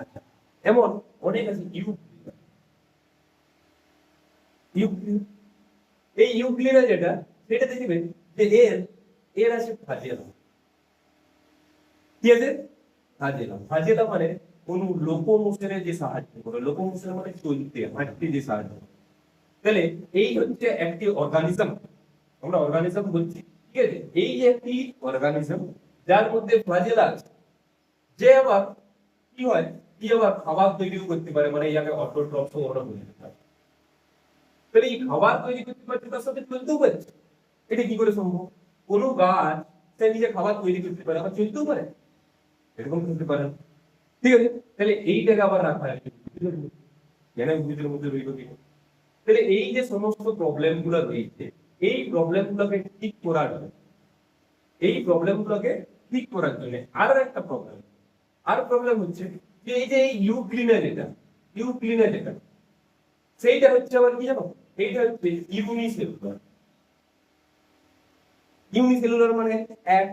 আচ্ছা, এমন অনেক আছে এই ইউক্লিনা যেটা, সেটা দেখবে যে এর এর আছে ফ্ল্যাজেলা। কি আছে? ফাজেলা। ফাজেলা মানে কোন লোকোমোশনে যে সাহায্য করে, লোকোমোশন মানে চলতে, হাঁটতে যে সাহায্য করে। তাহলে এই হচ্ছে একটি অর্গানিজম, আমরা অর্গানিজম বলছি, ঠিক আছে? এই যে একটি অর্গানিজম যার মধ্যে ফ্লাজেলা আছে, যে আবার কি হয়, কি আবার খাবার তৈরিও করতে পারে, মানে ইয়াকে অটোট্রফস ওরা বলে থাকে। তাহলে এই খাবার তৈরি করতে পারছে, তার সাথে চলতেও পারছে। এটা কি করে সম্ভব? কোনো গাছ সে নিজে খাবার তৈরি করতে পারে, আবার চলতেও পারে, এরকম করতে পারে না। ঠিক আছে? তাহলে এইটাকে আবার রাখা হয় কেন উদ্ভিদের মধ্যে রইল কি? তাহলে এই যে সমস্ত প্রবলেম গুলো রয়েছে, এই প্রবলেম গুলোকে ঠিক করার জন্য, এই প্রবলেম গুলোকে ঠিক করার জন্য আরো একটা প্রবলেম, আর প্রবলেম হচ্ছে যে এই যে এই ইউক্লিনা যেটা, ইউক্লিনা যেটা, সেইটা হচ্ছে আবার কি জানো? এইটা হচ্ছে ইউনিসেলুলার। ইউনিসেলুলার মানে এক,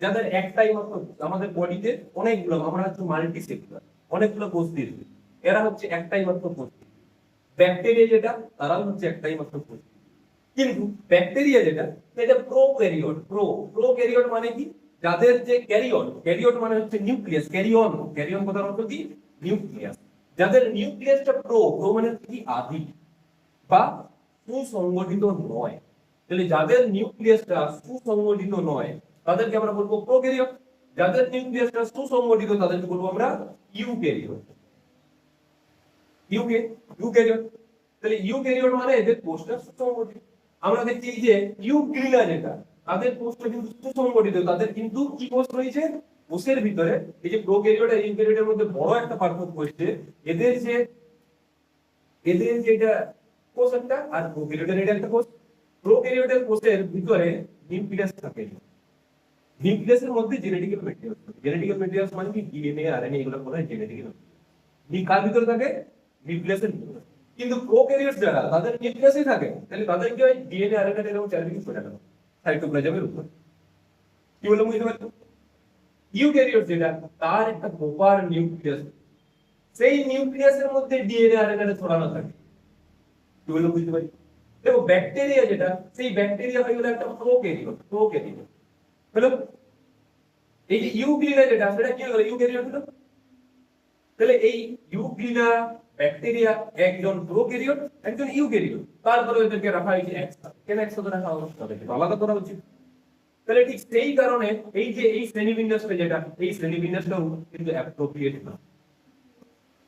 যাদের একটাই মাত্র, আমাদের বডিতে অনেকগুলো, আমরা হচ্ছে মাল্টি সেলুলার, অনেকগুলো কোষ দিয়ে তৈরি। এরা হচ্ছে একটাই মাত্র কোষ। ব্যাকটেরিয়া যেটা, তারাও হচ্ছে একটাই মাত্র কোষ। কিন্তু ব্যাকটেরিয়া যেটা, সেটা প্রোক্যারিওট। প্রোক্যারিওট মানে কি? যাদের যে ক্যারিয়ন, ক্যারিয়ন মানে হচ্ছে নিউক্লিয়াস, ক্যারিয়ন, ক্যারিয়ন কথার অর্থ কি? নিউক্লিয়াস। যাদের নিউক্লিয়াসটা প্রো মানে কি? আদি বা সুসংগঠিত নয়। তাহলে যাদের নিউক্লিয়াসটা সুসংগঠিত নয়, তাদেরকে আমরা বলবো প্রোক্যারিওট। যাদের নিউক্লিয়াসটা সুসংগঠিত, তাদেরকে বলবো আমরা ইউক্যারিওট। ইউক্যারিওট। তাহলে ইউক্যারিওট মানে এদের কোষটা সুসংগঠিত। আমরা দেখছি যে ইউগ্লিনা যেটা, তাদের কোষটা কিন্তু সুসংগঠিত, তাদের কিন্তু কি কোষ রয়েছে কোষের ভিতরে। এই যে প্রোক্যারিওট আর ইউক্যারিওটের মধ্যে বড় একটা পার্থক্য হচ্ছে এদের যে, এদের যেটা কোষ একটা, আর প্রোক্যারিওটের এটা একটা কোষ। প্রোক্যারিওটের কোষের ভিতরে নিউক্লিয়াস থাকে, নিউক্লিয়াসের মধ্যে জেনেটিক্যাল ম্যাটেরিয়াল। জেনেটিক্যাল ম্যাটেরিয়াল মানে কি? ডিএনএ, আরএনএ, এগুলো বলা হয় জেনেটিক্যাল। কার ভিতরে থাকে? নিউক্লিয়াসের ভিতরে। কিন্তু প্রোক্যারিওট যারা, তাদের নিউক্লিয়াসই থাকে, তাহলে তাদের কি হয়? ডিএনএ, আরএনএ এরকম চারিদিকে ছড়ে গেল সাইটোপ্লাজমের উপর। কি বললাম বুঝতে পারছো? ইউক্যারিওট যেটা, তার একটা প্রপার নিউক্লিয়াস, সেই নিউক্লিয়াসের মধ্যে ডিএনএ, আরএনএ ছড়ানো থাকে। কি বললাম বুঝতে পারি? দেখো ব্যাকটেরিয়া যেটা, সেই ব্যাকটেরিয়া হয়ে গেল একটা প্রোক্যারিওট। প্রোক্যারিওট হলো। এই যে ইউগ্লিনা যেটা, সেটা কি হলো? ইউক্যারিওট হলো। তাহলে এই ইউগ্লিনা ব্যাকটেরিয়া একজন প্রোক্যারিওট, একজন ইউক্যারিওট। তারপরে ওদেরকে রাখা হয়েছে একসাথে। কেন একসাথে রাখা হলো? তাদেরকে আলাদা করা উচিত। তাহলে ঠিক সেই কারণে এই যে এই শ্রেণীবিন্যাসটা যেটা, এই শ্রেণীবিন্যাসটাও কিন্তু অ্যাপ্রোপ্রিয়েট না,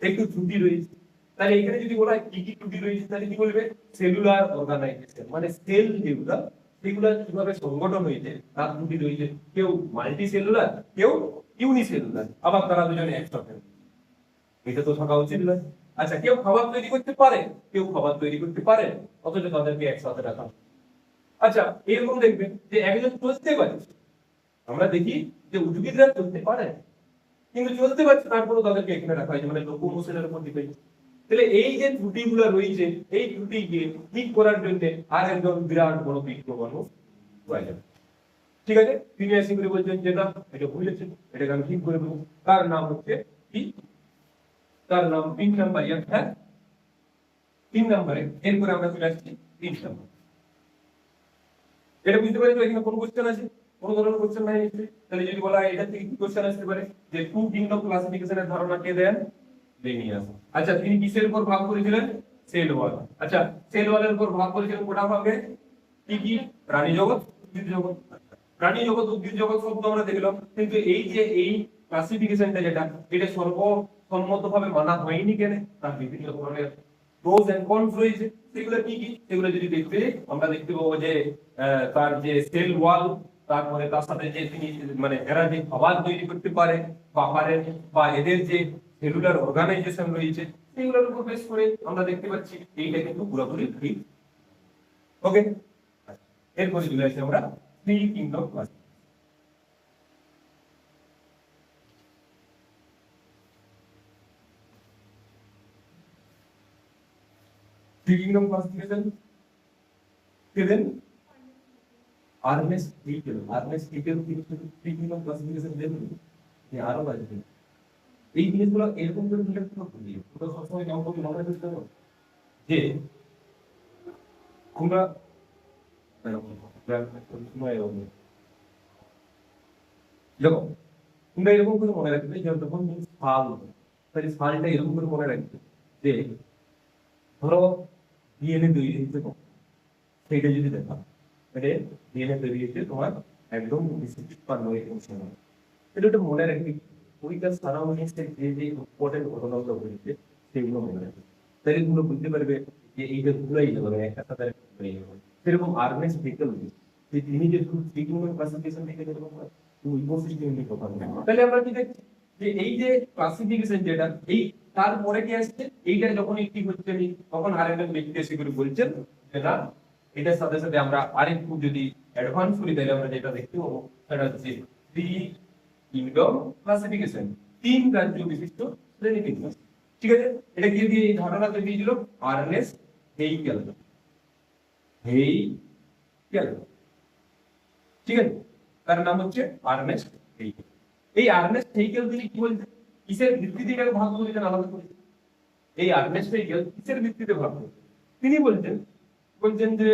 একটু ত্রুটি রয়েছে। তাহলে এখানে যদি বলা হয় কি কি ত্রুটি রয়েছে, তাহলে কি বলবে? সেলুলার অর্গানাইজেশন, মানে সেল যেগুলা, সেগুলা কিভাবে সংগঠন হয়েছে তার ত্রুটি রয়েছে। কেউ মাল্টি সেলুলার, কেউ ইউনিসেলুলার, আবার তারা দুজনে একসাথে। এটা তো থাকা উচিত নয়। আচ্ছা, কেউ খাবার তৈরি করতে পারে, কেউ খাবার তৈরি করতে পারে, অথচ তাদেরকে একসাথে রাখা। আচ্ছা, এরকম দেখবে যে একজন চলতে পারছে, আমরা দেখি যে উদ্ভিদরা চলতে পারে কিন্তু চলতে পারছে, তারপরে তাদেরকে এখানে রাখা হয়েছে, মানে লোকোমোশনের উপর ডিপেন্ড। তাহলে এই যে ত্রুটিগুলো রয়েছে, এই ত্রুটিকে ঠিক করার জন্য আর একজন বিরাট বড় বিজ্ঞ মানুষ প্রয়োজন। ঠিক আছে? তিনি এসে করে বলছেন যে না, এটা ভুল হয়েছে, এটাকে আমি ঠিক করে দেবো। তার নাম হচ্ছে কি? তার নাম 3 নাম্বার। হ্যাঁ, 3 নম্বরে। এরপরে আমরা চলে আসছি 3 নম্বর। এটা বুঝতে পারি তো? এখানে কোনো কোশ্চেন আছে? কোনো ধরনের কোশ্চেন নাই নিশ্চয়ই। তাহলে যদি বলা হয় এটা থেকে কি কোশ্চেন আসতে পারে, যে টু কিংডম ক্লাসিফিকেশনের ধারণা কে দেন? লেনিয়াস। আচ্ছা, তিনি কিসের উপর ভাগ করেছিলেন? Cell wall. আচ্ছা, সেল ওয়ালের উপর ভাগ করেছিলেন কোটা ভাগে? কি কি? প্রাণী জগৎ, উদ্ভিদ জগৎ। প্রাণী জগৎ, উদ্ভিদ জগৎ সব তো আমরা দেখলাম, কিন্তু এই যে এই ক্লাসিফিকেশনটা যেটা, এটা সর্বসম্মতভাবে মানা হয়নি কেন? তার বিভিন্ন ধরনের প্রোস এন্ড কনস রয়েছে। সেগুলো কি কি? সেগুলো যদি দেখতে, আমরা দেখতে পাবো যে তার যে সেল ওয়াল, তারপরে তার সাথে যে তিনি, মানে এরা যে খাবার তৈরি করতে পারে বা পারেন, বা এদের যে সেলুলার অর্গানাইজেশন রয়েছে, সেগুলোর উপর বেস করে আমরা দেখতে পাচ্ছি এইটা কিন্তু পুরোপুরি ঠিক। ওকে, এরপরে চলে আসি আমরা three kingdom class. Three kingdom classification কে দেন? Ernst Haeckel. Ernst Haeckel three kingdom classification দেন। আরো বাজে এই জিনিসগুলো এরকম করে দিলে পুরো সবসময় নাম করে মনে রাখতে হবে যে তোমরা দেখো, তোমরা এরকম করে মনে রাখবে যে যখন সাল, তাহলে সালটা এরকম করে মনে রাখবে যে ধরো ডিএনএ তৈরি হয়েছে কখন, সেইটা যদি দেখা মানে ডিএনএ তৈরি হয়েছে তোমার একদম 56 সময়, এটা ওটা মনে রাখবে। ওইটার সারাউন্ডিংস যে যে ইম্পর্টেন্ট ঘটনাগুলো ঘটেছে সেগুলো মনে রাখবে, তাহলে তোমরা বুঝতে পারবে যে এইটা ভুলাই যাবে একটা সাথে হয়ে যাবে। সেরকম আর্নেস্ট বিকল যে তিনি যে ট্রিটমেন্ট ক্লাসিফিকেশন থেকে যেরকম ইকোসিস্টেম নিয়ে কথা বলেন, তাহলে আমরা কি দেখছি যে এই যে ক্লাসিফিকেশন যেটা এই তারপরে কি আসছে, এইটা যখন একটি হচ্ছে তখন আরেকজন ব্যক্তি এসে করে বলছেন যে না এটার সাথে সাথে আমরা আরেকটু যদি অ্যাডভান্স করি তাহলে আমরা যেটা দেখতে পাবো সেটা হচ্ছে থ্রি কিংডম ক্লাসিফিকেশন, তিন রাজ্য বিশিষ্ট শ্রেণীবিন্যাস। ঠিক আছে, এটা কি দিয়ে এই ধারণা তৈরি দিল আর্নেস্ট হেইকেল। হেইকেল, ঠিক আছে, তার নাম হচ্ছে আর্নেস্ট হেইকেল। এই আর্নেস্ট হেইকেল তিনি কি বলছেন, কিসের ভিত্তিতে এটাকে ভাগ করেছেন আলাদা করে? এই আর্নেস্ট হেইকেল কিসের ভিত্তিতে ভাগ করেছেন? তিনি বলছেন যে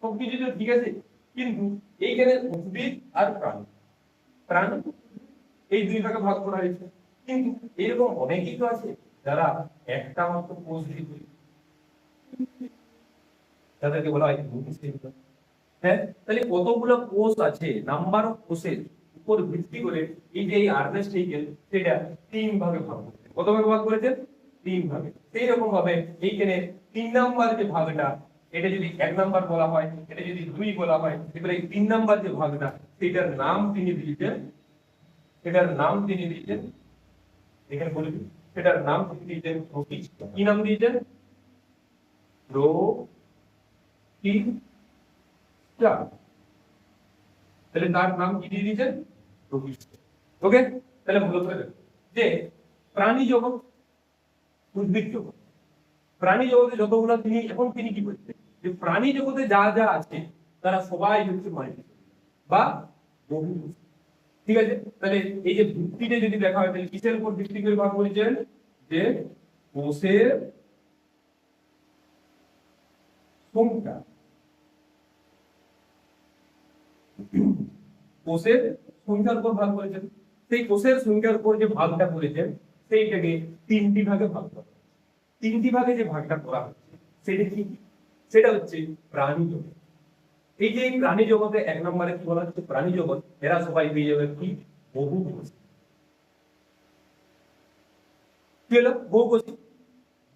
সবকিছু তো ঠিক আছে, কিন্তু এইখানে উদ্ভিদ আর প্রাণ, প্রাণ এই দুই ভাগে ভাগ করা হয়েছে, কিন্তু এরকম অনেকেই তো আছে যারা একটা মাত্র কোষ দিয়ে তৈরি, তাদেরকে বলা হয় multicellular। হ্যাঁ, তাহলে কতগুলো কোষ আছে, নাম্বার অফ কোষের উপর ভিত্তি করে এই যে এই আর্নেস্ট হেইকেল সেটা তিন ভাগে ভাগ করেছে। কত ভাগে ভাগ করেছেন? তিন ভাগে। সেই রকম ভাবে এইখানে 3 নাম্বার যে ভাগটা, এটা যদি 1 নাম্বার বলা হয়, এটা যদি 2 বলা হয়, এবারে এই 3 নাম্বার যে ভাগটা সেটার নাম তিনি দিয়েছেন, এটার নাম তিনি দিয়েছেন, এখানে বলে দিন এটার নাম তিনি দিয়েছেন প্রোটিস্টা। কি নাম দিয়েছেন? প্রোটিস্টা। তাহলে তার নাম কি দিয়ে দিয়েছেন? প্রোটিস্টা। ওকে, তাহলে ভালো করে দেখো যে প্রাণী জগৎ, উদ্ভিদ জগৎ, প্রাণী জগতে যতগুলো তিনি কি বলছেন যে প্রাণী জগতে যা যা আছে তারা সবাই হচ্ছে মাল্টিপল বা বহু। ঠিক আছে, তাহলে এই যে ভিত্তিতে যদি দেখা হয় তাহলে কিসের উপর ভিত্তি করে ভাগ করেছেন? যে কোষের সংখ্যা, কোষের সংখ্যার উপর ভাগ করেছেন। সেই কোষের সংখ্যার উপর যে ভাগটা করেছেন সেইটাকে তিনটি ভাগে ভাগ করা, তিনটি ভাগে যে ভাগটা করা হচ্ছে সেটা কি? সেটা হচ্ছে প্রাণী জগৎ। এই যে প্রাণী জগতে 1 নম্বরে কি বলা হচ্ছে? প্রাণী জগৎ এরা সবাই পেয়ে যাবে কি? বহুকোষী। কি হলো? বহুকোষী।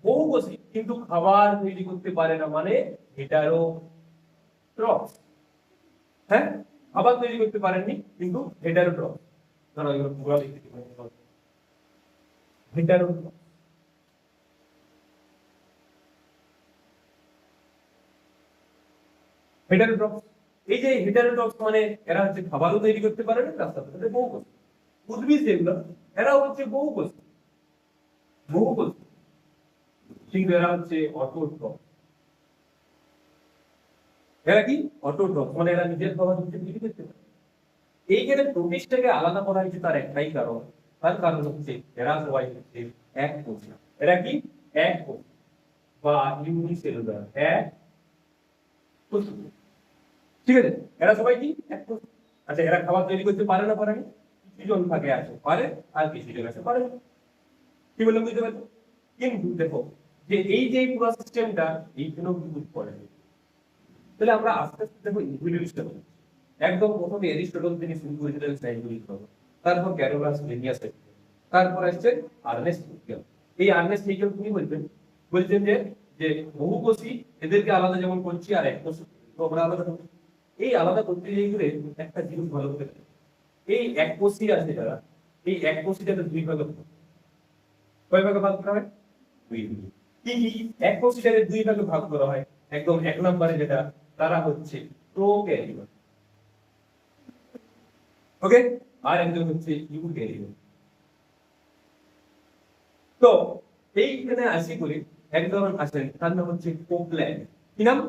বহুকোষী কিন্তু খাবার তৈরি করতে পারে না, মানে হেটারোট্রফ। হ্যাঁ, খাবার তৈরি করতে পারেননি কিন্তু হেটারোট্রফ। ধরো এগুলো পুরো লিখতে পারি, হেটারোট্রফ। হেটারোট্রফ, এই যে হেটারোট্রফ মানে এরা হচ্ছে খাবারও তৈরি করতে পারে না, তার সাথে সাথে বহুকোষী। উদ্ভিদ যেগুলো এরাও হচ্ছে বহুকোষী, বহুকোষী কিন্তু এরা হচ্ছে অটোট্রফ। এরা কি? অটোট্রফ, মানে এরা নিজের খাবার নিজে তৈরি করতে পারে। এইখানে প্রোটিস্টটাকে আলাদা করা হয়েছে তার একটাই কারণ, তার কারণ হচ্ছে এরা সবাই হচ্ছে এক কোষী। এরা কি? এক কোষী বা ইউনিসেলুলার, এক কোষী। ঠিক আছে, এরা সবাই কি? এক কোষী। আচ্ছা, এরা খাবার তৈরি করতে পারে না, পারে না? কিছু জন থাকে আছে পারে, আর কিছু জন আছে পারে না। কি বললাম বুঝতে পারছো? কিন্তু দেখো যে এই যে পুরো সিস্টেমটা এইখানেও কিন্তু পড়ে। তাহলে আমরা আস্তে আস্তে দেখো ইভলিউশন, একদম প্রথমে এরিস্টটল তিনি শুরু করেছিলেন সাইন্টিফিক ভাবে, তারপর ক্যারোলাস লিনিয়াস, তারপর আসছে আর্নেস্ট হেইকেল। এই আর্নেস্ট হেইকেল তিনি বলছেন যে যে বহুকোষী এদেরকে আলাদা যেমন করছি আর এককোষী তো আমরা আলাদা করছি। এই আলাদা করতে গিয়ে করে একটা জিনিস ভালো করে এই এককোষী আছে যারা, এই এককোষীটাকে দুই ভাগে ভাগ, কয় ভাগে ভাগ করা হয়? দুই ভাগে। কি কি এককোষীটাকে দুই ভাগে ভাগ করা হয়? একদম 1 নম্বরে যেটা, তারা হচ্ছে প্রোক্যারিওট। ওকে, আর একজন হচ্ছে ইউক্যারিওট। তো এইখানে আসি করে একজন আছেন, তার নাম হচ্ছে কোপল্যান্ড। কি নাম?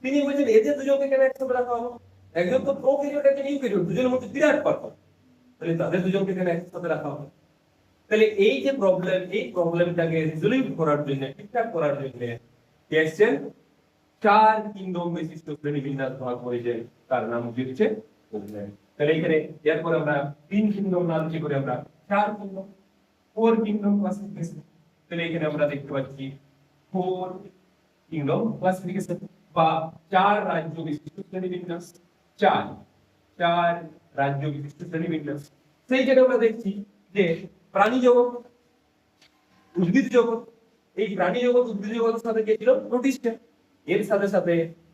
তিনি বলছেন এদের দুজনকে কেন একসাথে রাখা হলো? একজন তো প্রোক্যারিওট, একজন ইউক্যারিওট, দুজনের মধ্যে বিরাট পার্থক্য, তাহলে তাদের দুজনকে কেন একসাথে রাখা হলো? তাহলে এই যে প্রবলেম, এই প্রবলেমটাকে রিজলভ করার জন্য, ঠিকঠাক করার জন্য কি আসছেন? 4 কিংডম বিশিষ্ট শ্রেণীবিন্যাস ভাগ করেছে, তার নাম হচ্ছে কোপল্যান্ড। তাহলে এখানে এরপর আমরা 3 কিংডম না কি করে আমরা 4 কিংডম 4 কিংডম ক্লাসিফিকেশন। তাহলে এখানে আমরা দেখতে পাচ্ছি 4 কিংডম ক্লাসিফিকেশন বা 4 রাজ্য বিশিষ্ট শ্রেণীবিন্যাস। 4 রাজ্য বিশিষ্ট শ্রেণীবিন্যাস। সেই জায়গায় আমরা দেখছি যে প্রাণী জগৎ, উদ্ভিদ জগৎ, এই প্রাণী জগৎ উদ্ভিদ জগতের সাথে কে ছিল? প্রোটিস্টা। এর সাথে সাথে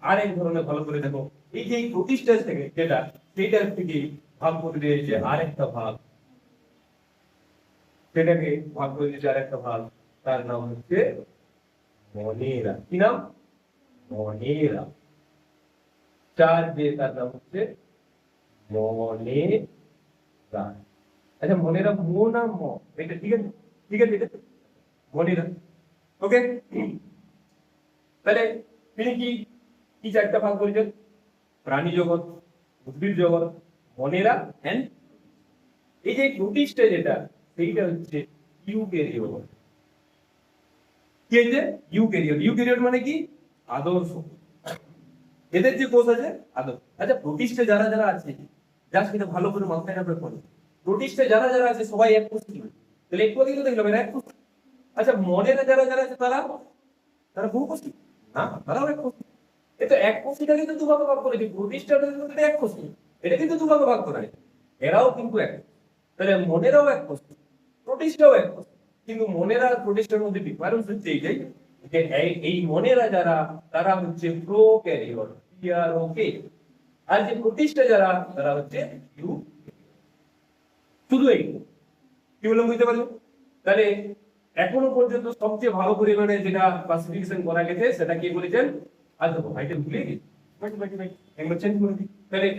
আরেক ধরনের ভালো করে দেখো, এই যে প্রোটিস্টা থেকে যেটা সেটার থেকে ভাগ করে দিয়েছে আরেকটা ভাগ, সেটাকে ভাগ করে দিয়েছে আরেকটা ভাগ, তার নাম হচ্ছে মনেরা। কি নাম? মনেরা। 4 যে তার নাম হচ্ছে মনেরা। আচ্ছা মনেরা মো না ম? এটা ঠিক আছে, ঠিক আছে, এটা মনেরা। ওকে, তাহলে তিনি কি কি 4টা ভাগ করেছেন? প্রাণী জগৎ, উদ্ভিদ জগৎ, মনেরা এন্ড এই যে প্রোটিস্টা যেটা সেইটা হচ্ছে ইউক্যারিওট। কি আছে? ইউক্যারিওট। ইউক্যারিওট মানে কি? আদর্শ। এদের যে কোষ আছে আদর্শ। আচ্ছা প্রোটিস্টা যারা যারা আছে, জাস্ট এটা ভালো করে মাথায় রাখবে পড়ো। প্রোটিস্টা যারা যারা আছে সবাই এক কোষ ছিল, তাহলে একটু আগে তো দেখলাম এরা এক কোষ। আচ্ছা মনেরা যারা যারা আছে তারা তারা বহু কোষ না, তারাও এক কোষ। এটা এক কোষিটাকে কিন্তু দুভাগে ভাগ করেছে। প্রোটিস্টাটা কিন্তু এক কোষ, এটা কিন্তু দুভাগে ভাগ করা হয়েছে। এরাও কিন্তু এক। তাহলে মনেরাও এক কোষ, প্রোটিস্টাও এক কোষ। কিন্তু মনেরা আর প্রোটিস্টার মধ্যে ডিফারেন্স হচ্ছে এইটাই যে এই মনেরা যারা তারা হচ্ছে প্রোক্যারিওট, পিআরওকে, আর যে প্রোটিস্টা যারা তারা হচ্ছে ইউ। শুধু এই কি বললাম বুঝতে পারলে? তাহলে এখনো পর্যন্ত সবচেয়ে ভালো পরিমাণে যেটা ক্লাসিফিকেশন করা গেছে সেটা কি বলেছেন? আর দেখো এটা ভুলে গেছি, একবার চেঞ্জ করে দিই। তাহলে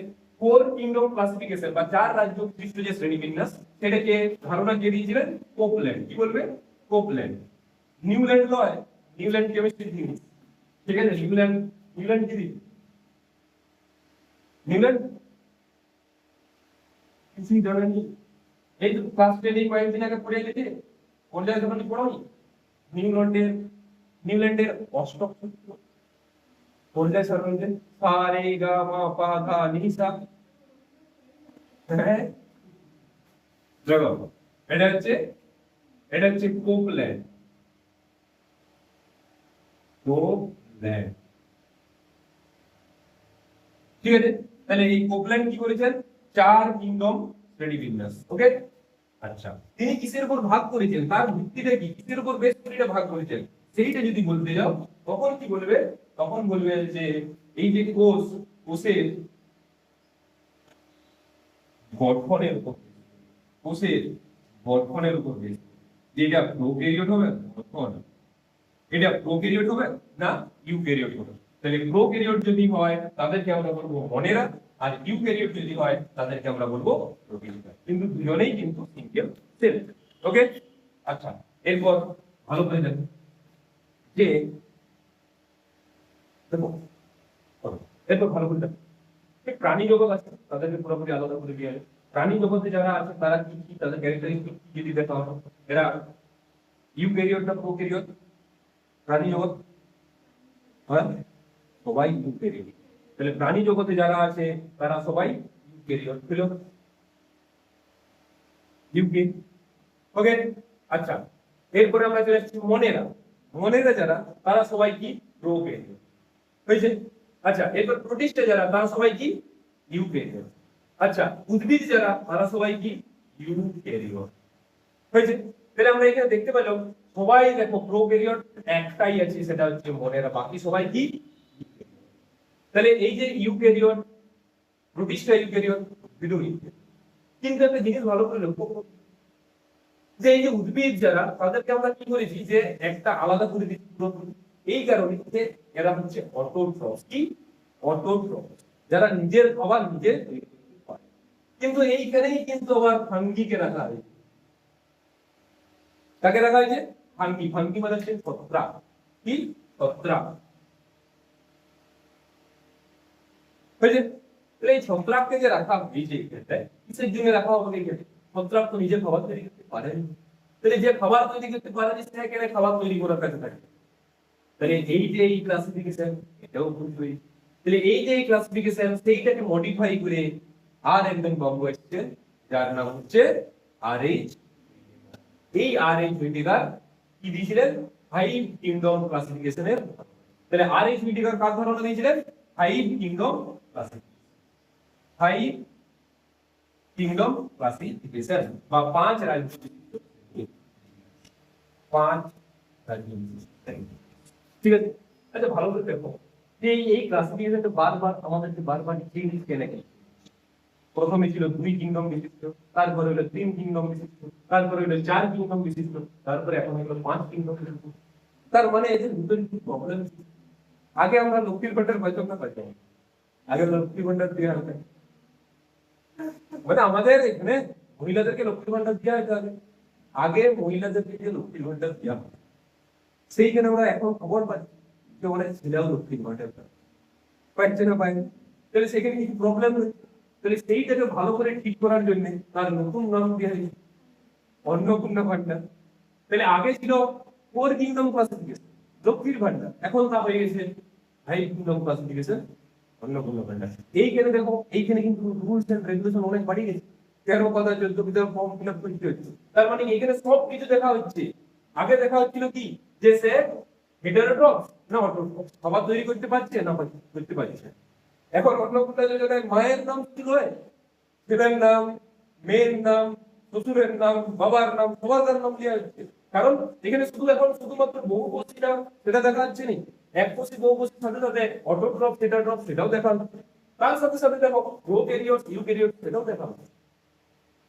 4 কিংডম ক্লাসিফিকেশন বা 4 রাজ্য বিশিষ্ট যে শ্রেণীবিন্যাস সেটাকে ধারণা দিয়ে দিয়েছিলেন কোপল্যান্ড। কি বলবে? কোপল্যান্ড। নিউল্যান্ড নয়, নিউল্যান্ড কেমিস্ট্রি জিনিস, ঠিক আছে? নিউল্যান্ড, নিউল্যান্ড কি দিই? নিউল্যান্ড কিছুই জানেন নি? এই তো ক্লাস 10 এই কয়েকদিন আগে পড়ে গেছে, কোন জায়গায় তখন পড়ানি? নিউল্যান্ডের, নিউল্যান্ডের অষ্টক সূত্র কোন জায়গায় স্যার বলছেন? সা রে গা মা পা ধা নি সা। হ্যাঁ দেখো এটা হচ্ছে কোপল্যান্ড। কোপল্যান্ড, ঠিক আছে? তাহলে এই কোপল্যান্ড কি করেছেন? 4 কিংডম শ্রেণীবিন্যাস। ওকে, আচ্ছা তিনি কিসের উপর ভাগ করেছেন, তার ভিত্তিটা কি, কিসের উপর বেস করে এটা ভাগ করেছেন সেইটা যদি বলতে যাও তখন কি বলবে? তখন বলবে যে এই যে কোষ, কোষের গঠনের উপর, কোষের গঠনের উপর বেস। যেটা প্রোক্যারিওট হবে গঠন, এটা প্রোক্যারিওট হবে না ইউক্যারিওট হবে। তাহলে প্রোক্যারিওট যদি হয় তাদেরকে আমরা বলবো মনেরা, আর ইউক্যারিওট যদি হয় তাদেরকে আমরা বলবো প্রোটিস্টা। কিন্তু দুজনেই কিন্তু সিঙ্গেল সেল। ওকে, আচ্ছা এরপর ভালো করে দেখো যে দেখো এরপর ভালো করে দেখো প্রাণী জগৎ আছে, তাদেরকে পুরোপুরি আলাদা করে দিয়ে প্রাণী জগতে যারা আছে তারা কি কি তাদের ক্যারেক্টারিস্টিক কি যদি দেখা হয়, এরা ইউক্যারিওট না প্রোক্যারিওট? প্রাণী জগৎ হয় সবাই ইউক্যারিওট। তাহলে প্রাণী জগতে যারা আছে তারা সবাই ইউক্যারিওট ছিল, ইউকে। ওকে, আচ্ছা এরপরে আমরা চলে আসছি মনেরা। মনেরা যারা তারা সবাই কি? প্রোক্যারিওট হয়েছে। আচ্ছা এরপর প্রোটিস্টা যারা তারা সবাই কি? ইউক্যারিওট। আচ্ছা উদ্ভিদ যারা তারা সবাই কি? ইউক্যারিওট হয়েছে। তাহলে আমরা এখানে দেখতে পেলাম সবাই দেখো প্রোক্যারিওট একটাই আছে, সেটা হচ্ছে মনেরা, বাকি সবাই কি? তাহলে এই যে ইউক্যারিওট, প্রোটিস্টা ইউক্যারিওট, উদ্ভিদও ইউক্যারিওট। কিন্তু একটা জিনিস ভালো করে লক্ষ্য করো যে এই যে উদ্ভিদ যারা তাদেরকে আমরা কি করেছি যে একটা আলাদা করে দিচ্ছি পুরোপুরি। এই কারণে যে এরা হচ্ছে অটোট্রফ। কি? অটোট্রফ, যারা নিজের খাবার নিজে তৈরি করতে পারে। কিন্তু এইখানেই কিন্তু আবার ফাঙ্গিকে রাখা হয়েছে। কাকে রাখা হয়েছে? ফাঙ্গি। ফাঙ্গি মানে হচ্ছে ছত্রাক। কি? ছত্রাক হয়েছে। তাহলে এই ছত্রাককে যে রাখা হয়েছে এখানে কিসের জন্য রাখা হবে? এখানে ছত্রাক তো নিজের খাবার তৈরি করতে পারে না। তাহলে যে খাবার তৈরি করতে পারে না সে এখানে খাবার তৈরি করার কাছে থাকে। তাহলে এই যে এই ক্লাসিফিকেশন এটাও ভুল হয়েছে। তাহলে এই যে এই ক্লাসিফিকেশন সেইটাকে মডিফাই করে আর একজন বাবু এসছে যার নাম হচ্ছে RH। এই RH হুইটেকার কি দিয়েছিলেন? ফাইভ কিংডম ক্লাসিফিকেশনের। তাহলে RH হুইটেকার কার ধারণা দিয়েছিলেন? Five kingdom classification. Five kingdom classification বা পাঁচ রাজ্য বিশিষ্ট, পাঁচ রাজ্য বিশিষ্ট। ঠিক আছে, আচ্ছা ভালো করে দেখো যে এই ক্লাসিফিকেশনটা বারবার আমাদেরকে বারবার চেঞ্জ কেন গেল। প্রথমে ছিল দুই কিংডম বিশিষ্ট, তারপরে হলো তিন কিংডম বিশিষ্ট, তারপরে হলো চার কিংডম বিশিষ্ট, তারপরে এখন হলো পাঁচ কিংডম বিশিষ্ট। তার মানে এই যে দুটোর কি প্রবলেম। আগে আমরা লক্ষ্মীর ভান্ডার পাইতাম না পাইতাম, আগে লক্ষ্মীর ভান্ডার দেওয়া হতো, মানে আমাদের এখানে মহিলাদেরকে লক্ষ্মীর ভান্ডার দেওয়া হতো। আগে আগে মহিলাদেরকে যে লক্ষ্মীর ভান্ডার দেওয়া হতো, সেইখানে আমরা এখন খবর পাচ্ছি যে অনেক ছেলেও লক্ষ্মীর ভান্ডার পাচ্ছে না, পায়। তাহলে সেখানে কিছু প্রবলেম হচ্ছে। তাহলে সেইটাকে ভালো করে ঠিক করার জন্য তার নতুন নাম দেওয়া হয়েছে অন্নপূর্ণা ভান্ডার। তাহলে আগে ছিল ফোর কিংডম ক্লাসিফিকেশন লক্ষ্মীর ভান্ডার, এখন তা হয়ে গেছে ফাইভ কিংডম ক্লাসিফিকেশন অন্নপূর্ণা ভান্ডার। এইখানে দেখো এইখানে কিন্তু রুলস এন্ড রেগুলেশন অনেক বাড়িয়ে গেছে। 13 কথা 14 বিধার ফর্ম ফিল আপ করতে হচ্ছে। তার মানে এখানে সব কিছু দেখা হচ্ছে। আগে দেখা হচ্ছিল কি যে সে হেটারোটক্স না অটোটক্স, খাবার তৈরি করতে পারছে না করতে পারছে। এখন অন্নপূর্ণা যোজনায় মায়ের নাম ছিল, ছেলের নাম, মেয়ের নাম, শ্বশুরের নাম, বাবার নাম, সবার নাম দেওয়া হচ্ছে। কারণ এখানে শুধু এখন শুধুমাত্র বহুপদীটা সেটা দেখা যাচ্ছে না, একপদী বহুপদীর সাথে সাথে অটোট্রফ হেটারোট্রফ সেটাও দেখা হচ্ছে। তার সাথে সাথে দেখো প্রোক্যারিওট ইউক্যারিওট সেটাও দেখা হচ্ছে।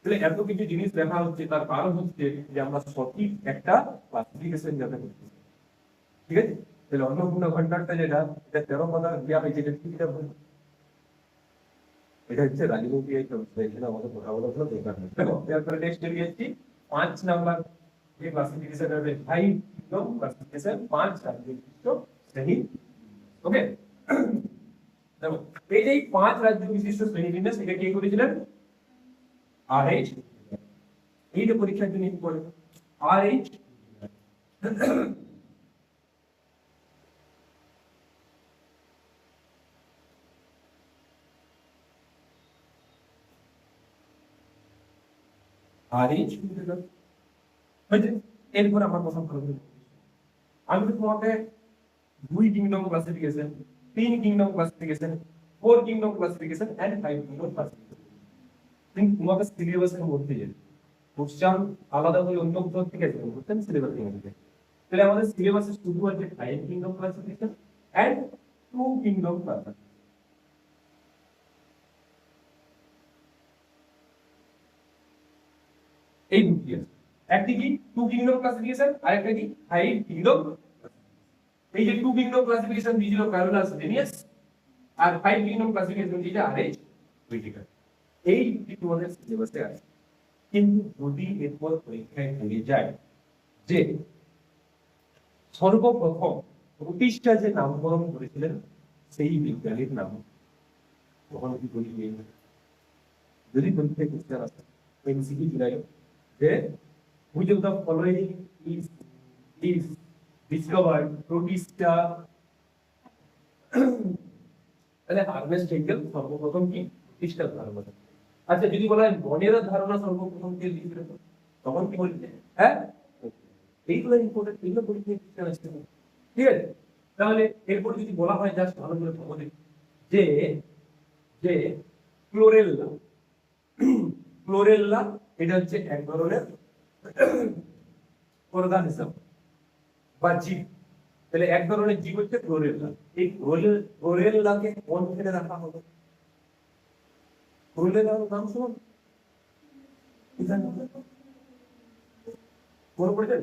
তাহলে এত কিছু জিনিস দেখা হচ্ছে, তার কারণ হচ্ছে যে আমরা সঠিক একটা ক্লাসিফিকেশন যাতে করতে। ঠিক আছে, তাহলে অন্নপূর্ণা ভান্ডারটা যেটা এটা 13 কথা দেওয়া হয়েছে, এটা কি এটা বলবো? এটা হচ্ছে রাজনীতি এই চলছে, এখানে আমাদের কথা বলা হলো বেকার। দেখো এরপরে নেক্সট চলে যাচ্ছি 5 নাম্বার যে ক্লাসিফিকেশন হবে ফাইভ কিংডম ক্লাসিফিকেশন, পাঁচ রাজ্য শ্রেণী। ওকে, দেখো এই যে পাঁচ রাজ্য বিশিষ্ট শ্রেণী বিন্যাস এটা কে করেছিলেন? RH। এই যে পরীক্ষার জন্য পড়ে RH। RH হয়েছে। এরপর আমার কথা বলবো, আমি তো তোমাকে দুই কিংডম ক্লাসিফিকেশন, তিন kingdom classification, four kingdom classification and five kingdom classification কিন্তু তোমাকে সিলেবাসের মধ্যে যেতে কোশ্চেন আলাদা করে অন্য কোথাও থেকে আসবে, বুঝছেন? সিলেবাসের মধ্যে তাহলে আমাদের সিলেবাসে শুধু আছে five kingdom classification and two kingdom classification. এই দুটি আছে, একটি কি টু কিংডম ক্লাসিফিকেশন আর একটা কি ফাইভ কিংডম। এই যে টু কিংডম ক্লাসিফিকেশন দিয়েছিল কারোলাস লিনিয়াস, আর ফাইভ কিংডম ক্লাসিফিকেশন দিয়েছে RH হুইটেকার। এই দুটি তোমাদের সিলেবাসে আছে। কিন্তু যদি এরপর পরীক্ষায় পড়ে যায় যে সর্বপ্রথম প্রতিষ্ঠা যে নামকরণ করেছিলেন সেই বিজ্ঞানীর নাম, তখন কি বলবে? যদি পরীক্ষায় কোশ্চেন আসে MCQ জুড়াই যে which of the following is discovered প্রতিষ্ঠা, তাহলে আর্নেস্ট হেগেল সর্বপ্রথম কি প্রতিষ্ঠার ধারণা। আচ্ছা যদি বলা হয় মনের ধারণা সর্বপ্রথম কে লিখলেন, তখন কি বলবে? হ্যাঁ, এইগুলো ইম্পর্টেন্ট, এগুলো পরীক্ষায় কোশ্চেন আসতে পারে। ঠিক আছে, তাহলে এরপর যদি বলা হয় জাস্ট ভালো করে বলে যে যে ক্লোরেল্লা, ক্লোরেল্লা এটা হচ্ছে এক ধরনের অর্গানিজম বা জীব। তাহলে এক ধরনের জীব হচ্ছে ক্লোরেল্লা। এই ক্লোরেল্লাকে কোন ফেলে রাখা হবে? ক্লোরেল্লার নাম শুনুন, মনে পড়েছে?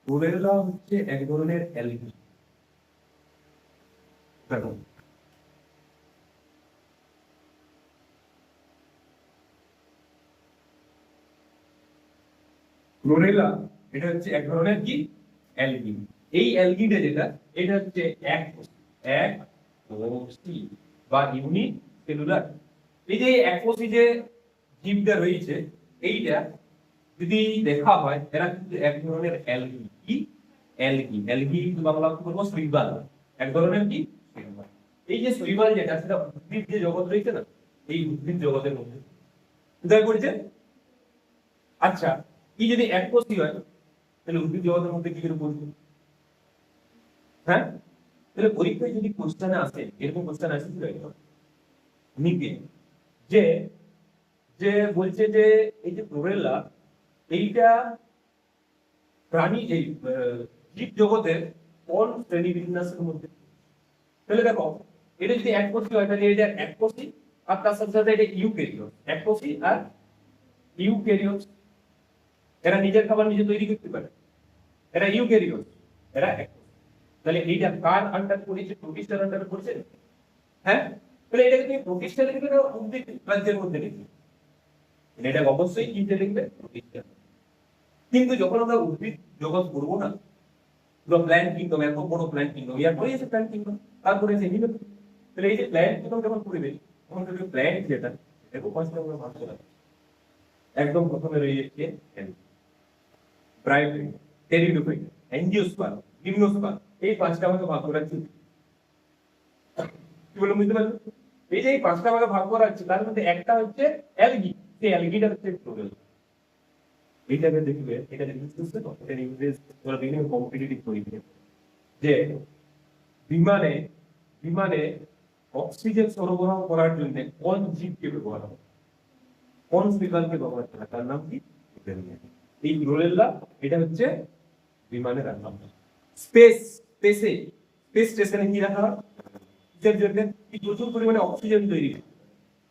ক্লোরেল্লা হচ্ছে এক ধরনের অ্যালগি। দেখো ক্লোরেলা এটা হচ্ছে এক ধরনের কি অ্যালগি। এই অ্যালগিটা যেটা এটা হচ্ছে এক কোষী বা ইউনিট সেলুলার। এই যে এক কোষী যে জীবটা রয়েছে এইটা যদি দেখা হয় এরা কিন্তু এক ধরনের অ্যালগি। কি অ্যালগি, অ্যালগি বাংলা বলবো শৈবাল, এক ধরনের কি শৈবাল। এই যে শৈবাল যেটা সেটা উদ্ভিদ যে জগৎ রয়েছে না, এই উদ্ভিদ জগতের মধ্যে কোথায় পড়ছে? আচ্ছা, কি যদি এককোষী হয় তাহলে উদ্ভিদ জগতের মধ্যে কি করে পড়বে? হ্যাঁ, তাহলে পরীক্ষায় যদি কোশ্চেন আসে, এরকম কোশ্চেন আসে কি একদম নিকে, যে যে বলছে যে এই যে ক্লোরেলা এইটা প্রাণী এই জীব জগতের কোন শ্রেণী বিন্যাসের মধ্যে? তাহলে দেখো, এটা যদি এককোষী হয় তাহলে এটা এককোষী, আর তার সাথে সাথে এটা ইউক্যারিওট, এককোষী আর ইউক্যারিওট। এরা নিজের খাবার নিজে তৈরি করতে পারে, এরা ইউক্যারিওট, এরা এককোষী। তাহলে এইটা কার আন্ডার পড়েছে? প্রোটিস্টার আন্ডারে পড়ছে। হ্যাঁ, তাহলে এটাকে তুমি প্রোটিস্টার লিখবে না উদ্ভিদ রাজ্যের মধ্যে লিখবে? এটা অবশ্যই কিনতে লিখবে প্রোটিস্টার। কিন্তু যখন আমরা উদ্ভিদ জগৎ করবো না, পুরো প্ল্যান্ট কিংডম, এত বড় প্ল্যান্ট কিংডম, ইয়ার পরে এসে প্ল্যান্ট কিংডম, তারপরে এসে এনিম্যাল। তাহলে এই যে প্ল্যান্ট কিংডম যখন করবে তখন যদি প্ল্যান্ট যেটা দেখো পাঁচটা আমরা ভাগ করা, একদম প্রথমে রয়েছে ব্রায়োফিট, টেরিডোফাইট, অ্যাঞ্জিওস্পার্ম, গিমনোস্পার্ম, এই পাঁচটা আমাকে ভাগ করা আছে। কি বললাম বুঝতে পারছো? এই যে এই পাঁচটা ভাগে ভাগ করা আছে তার মধ্যে একটা হচ্ছে অ্যালগি, সেই অ্যালগিটা হচ্ছে ফ্লোরেলা। এইটাকে দেখবে, এটা ইউজ করছে তো, এটা ইংরেজ ওরা বিভিন্ন কম্পিটিটিভ পরীক্ষা, যে বিমানে বিমানে অক্সিজেন সরবরাহ করার জন্য কোন জীবকে ব্যবহার হয়, কোন শৈবালকে ব্যবহার করা হয়, তার নাম কি? এই ক্লোরেলা। এটা হচ্ছে বিমানের নাম। স্পেসে স্পেস স্টেশনে কি রাখা হয়? কিসের জন্য? কি প্রচুর পরিমাণে অক্সিজেন তৈরি করে।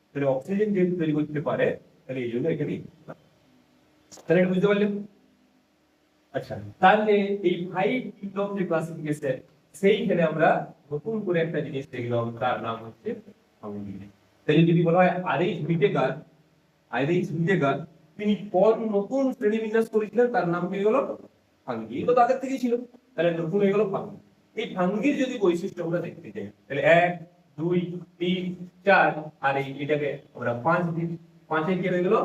তাহলে অক্সিজেন যেহেতু তৈরি করতে পারে তাহলে এই জন্য এখানে, তাহলে এটা বুঝতে পারলেন? আচ্ছা, তাহলে এই ফাইভ কিংডম যে ক্লাসিফিকেশন, সেইখানে আমরা নতুন করে একটা জিনিস দেখলাম, তার নাম হচ্ছে ফাঙ্গি। তাহলে যদি বলা হয় আইরিশ ভিটেগার তিনি কোন নতুন শ্রেণীবিন্যাস করেছিলেন, তার নাম কি হলো? ফাঙ্গি। এগুলো তো আগের থেকেই ছিল, তাহলে নতুন হয়ে গেল ফাঙ্গি। এই ফাঙ্গির যদি বৈশিষ্ট্য আমরা দেখতে চাই তাহলে 1 2 3 4, আর এটাকে আমরা 5 দিই, 5 কি হয়ে গেল?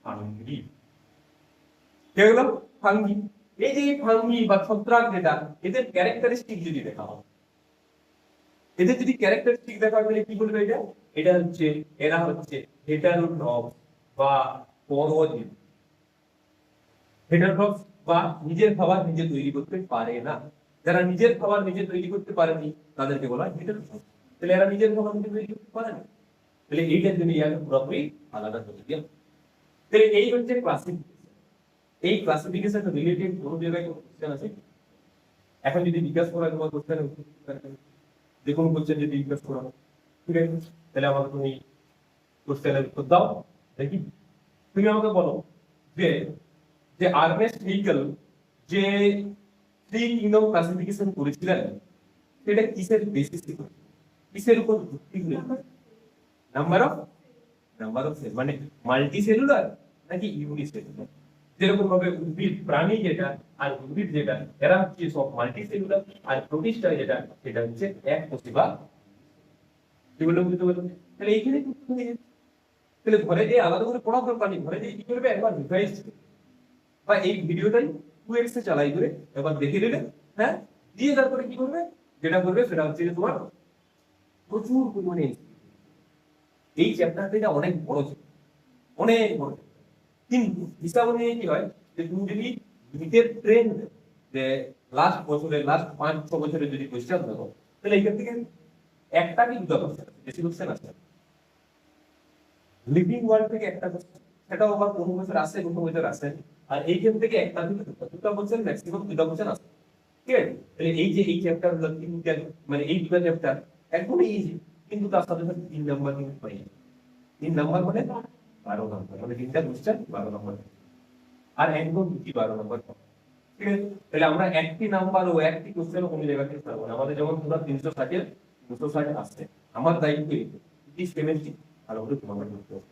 ফাঙ্গি। কি হয়ে গেল? ফাঙ্গি। এই যে ফাঙ্গি বা ছত্রাক যেটা, এদের ক্যারেক্টারিস্টিক যদি দেখা হয়, এদের যদি ক্যারেক্টারিস্টিক দেখা হয় তাহলে কি বলবে? এটা এটা হচ্ছে, এরা হচ্ছে হেটারোট্রফ বা পরজীবী। হেটারোট্রফ বা নিজের খাবার নিজে তৈরি করতে পারে না। যারা নিজের খাবার নিজে তৈরি করতে পারেনি তাদেরকে বলা হয় হেটারোট্রফ। তাহলে এরা নিজের খাবার নিজে তৈরি করতে পারে না, তাহলে এইটার জন্য ইয়াকে পুরোপুরি আলাদা করে দিলাম। তাহলে এই হচ্ছে ক্লাসিফিকেশন। এই ক্লাসিফিকেশন রিলেটেড কোন জায়গায় কোনো কোশ্চেন আছে? এখন যদি বিকাশ করা তোমার কোশ্চেন, যে কোনো কোশ্চেন যদি বিকাশ করা, ঠিক আছে, তাহলে আমাকে তুমি কোশ্চেনের উত্তর দাও। দেখি তুমি আমাকে বলো যে যে আর্নেস্ট হেইগেল যে থ্রি কিংডম ক্লাসিফিকেশন করেছিলেন সেটা কিসের বেসিসে, কিসের উপর ভিত্তি করে? নাম্বার অফ সেল, মানে মাল্টি সেলুলার নাকি ইউনিসেলুলার? যেরকম ভাবে উদ্ভিদ প্রাণী যেটা আর উদ্ভিদ যেটা, এরা হচ্ছে সব মাল্টি সেলুলার, আর প্রোটিস্টা যেটা সেটা হচ্ছে এককোষী বা, কি বললাম বুঝতে পারলেন? তাহলে এইখানে তাহলে ঘরে যে আলাদা করে পড়া দরকার নেই, ঘরে যে কি করবে একবার রিভাইজ বা এই ভিডিওটাই 2x এ চালাই করে একবার দেখে নেবে। হ্যাঁ, দিয়ে তারপরে কি করবে, যেটা করবে সেটা হচ্ছে যে তোমার প্রচুর পরিমাণে এই চ্যাপ্টারটা অনেক বড়, অনেক বড়। কিন্তু হিসাব অনুযায়ী কি হয়, যে তুমি যদি নিটের ট্রেন্ড, যে লাস্ট বছরের লাস্ট 5-6 বছরের যদি কোশ্চেন দেখো, তাহলে এইখান থেকে একটা কি দুটো কোশ্চেন, বেশি কোশ্চেন আছে। লিভিং ওয়ার্ল্ড থেকে একটা কোশ্চেন, সেটাও আবার কোনো বছর আসে, কোনো বছর আসে। আর এইখান থেকে একটা দুটো কোশ্চেন, ম্যাক্সিমাম দুটো কোশ্চেন আসে, ঠিক আছে? তাহলে এই যে এই চ্যাপ্টার মানে এই দুটো চ্যাপ্টার একদম ইজি, কিন্তু তার সাথে সাথে 3 নাম্বার কিন্তু পাই। 3 নাম্বার মানে 12 নাম্বার, মানে 3টা কোশ্চেন 12 নাম্বার, আর একদম 12 নাম্বার, ঠিক আছে? তাহলে আমরা একটি নাম্বার ও একটি কোশ্চেন কোনো জায়গা থেকে পাবো না। আমাদের যেমন তোমরা 360 এর 260 আসছে, আমার দায়িত্ব কি সেমিস্ট্রি আর ওটা তোমাদের করতে হবে।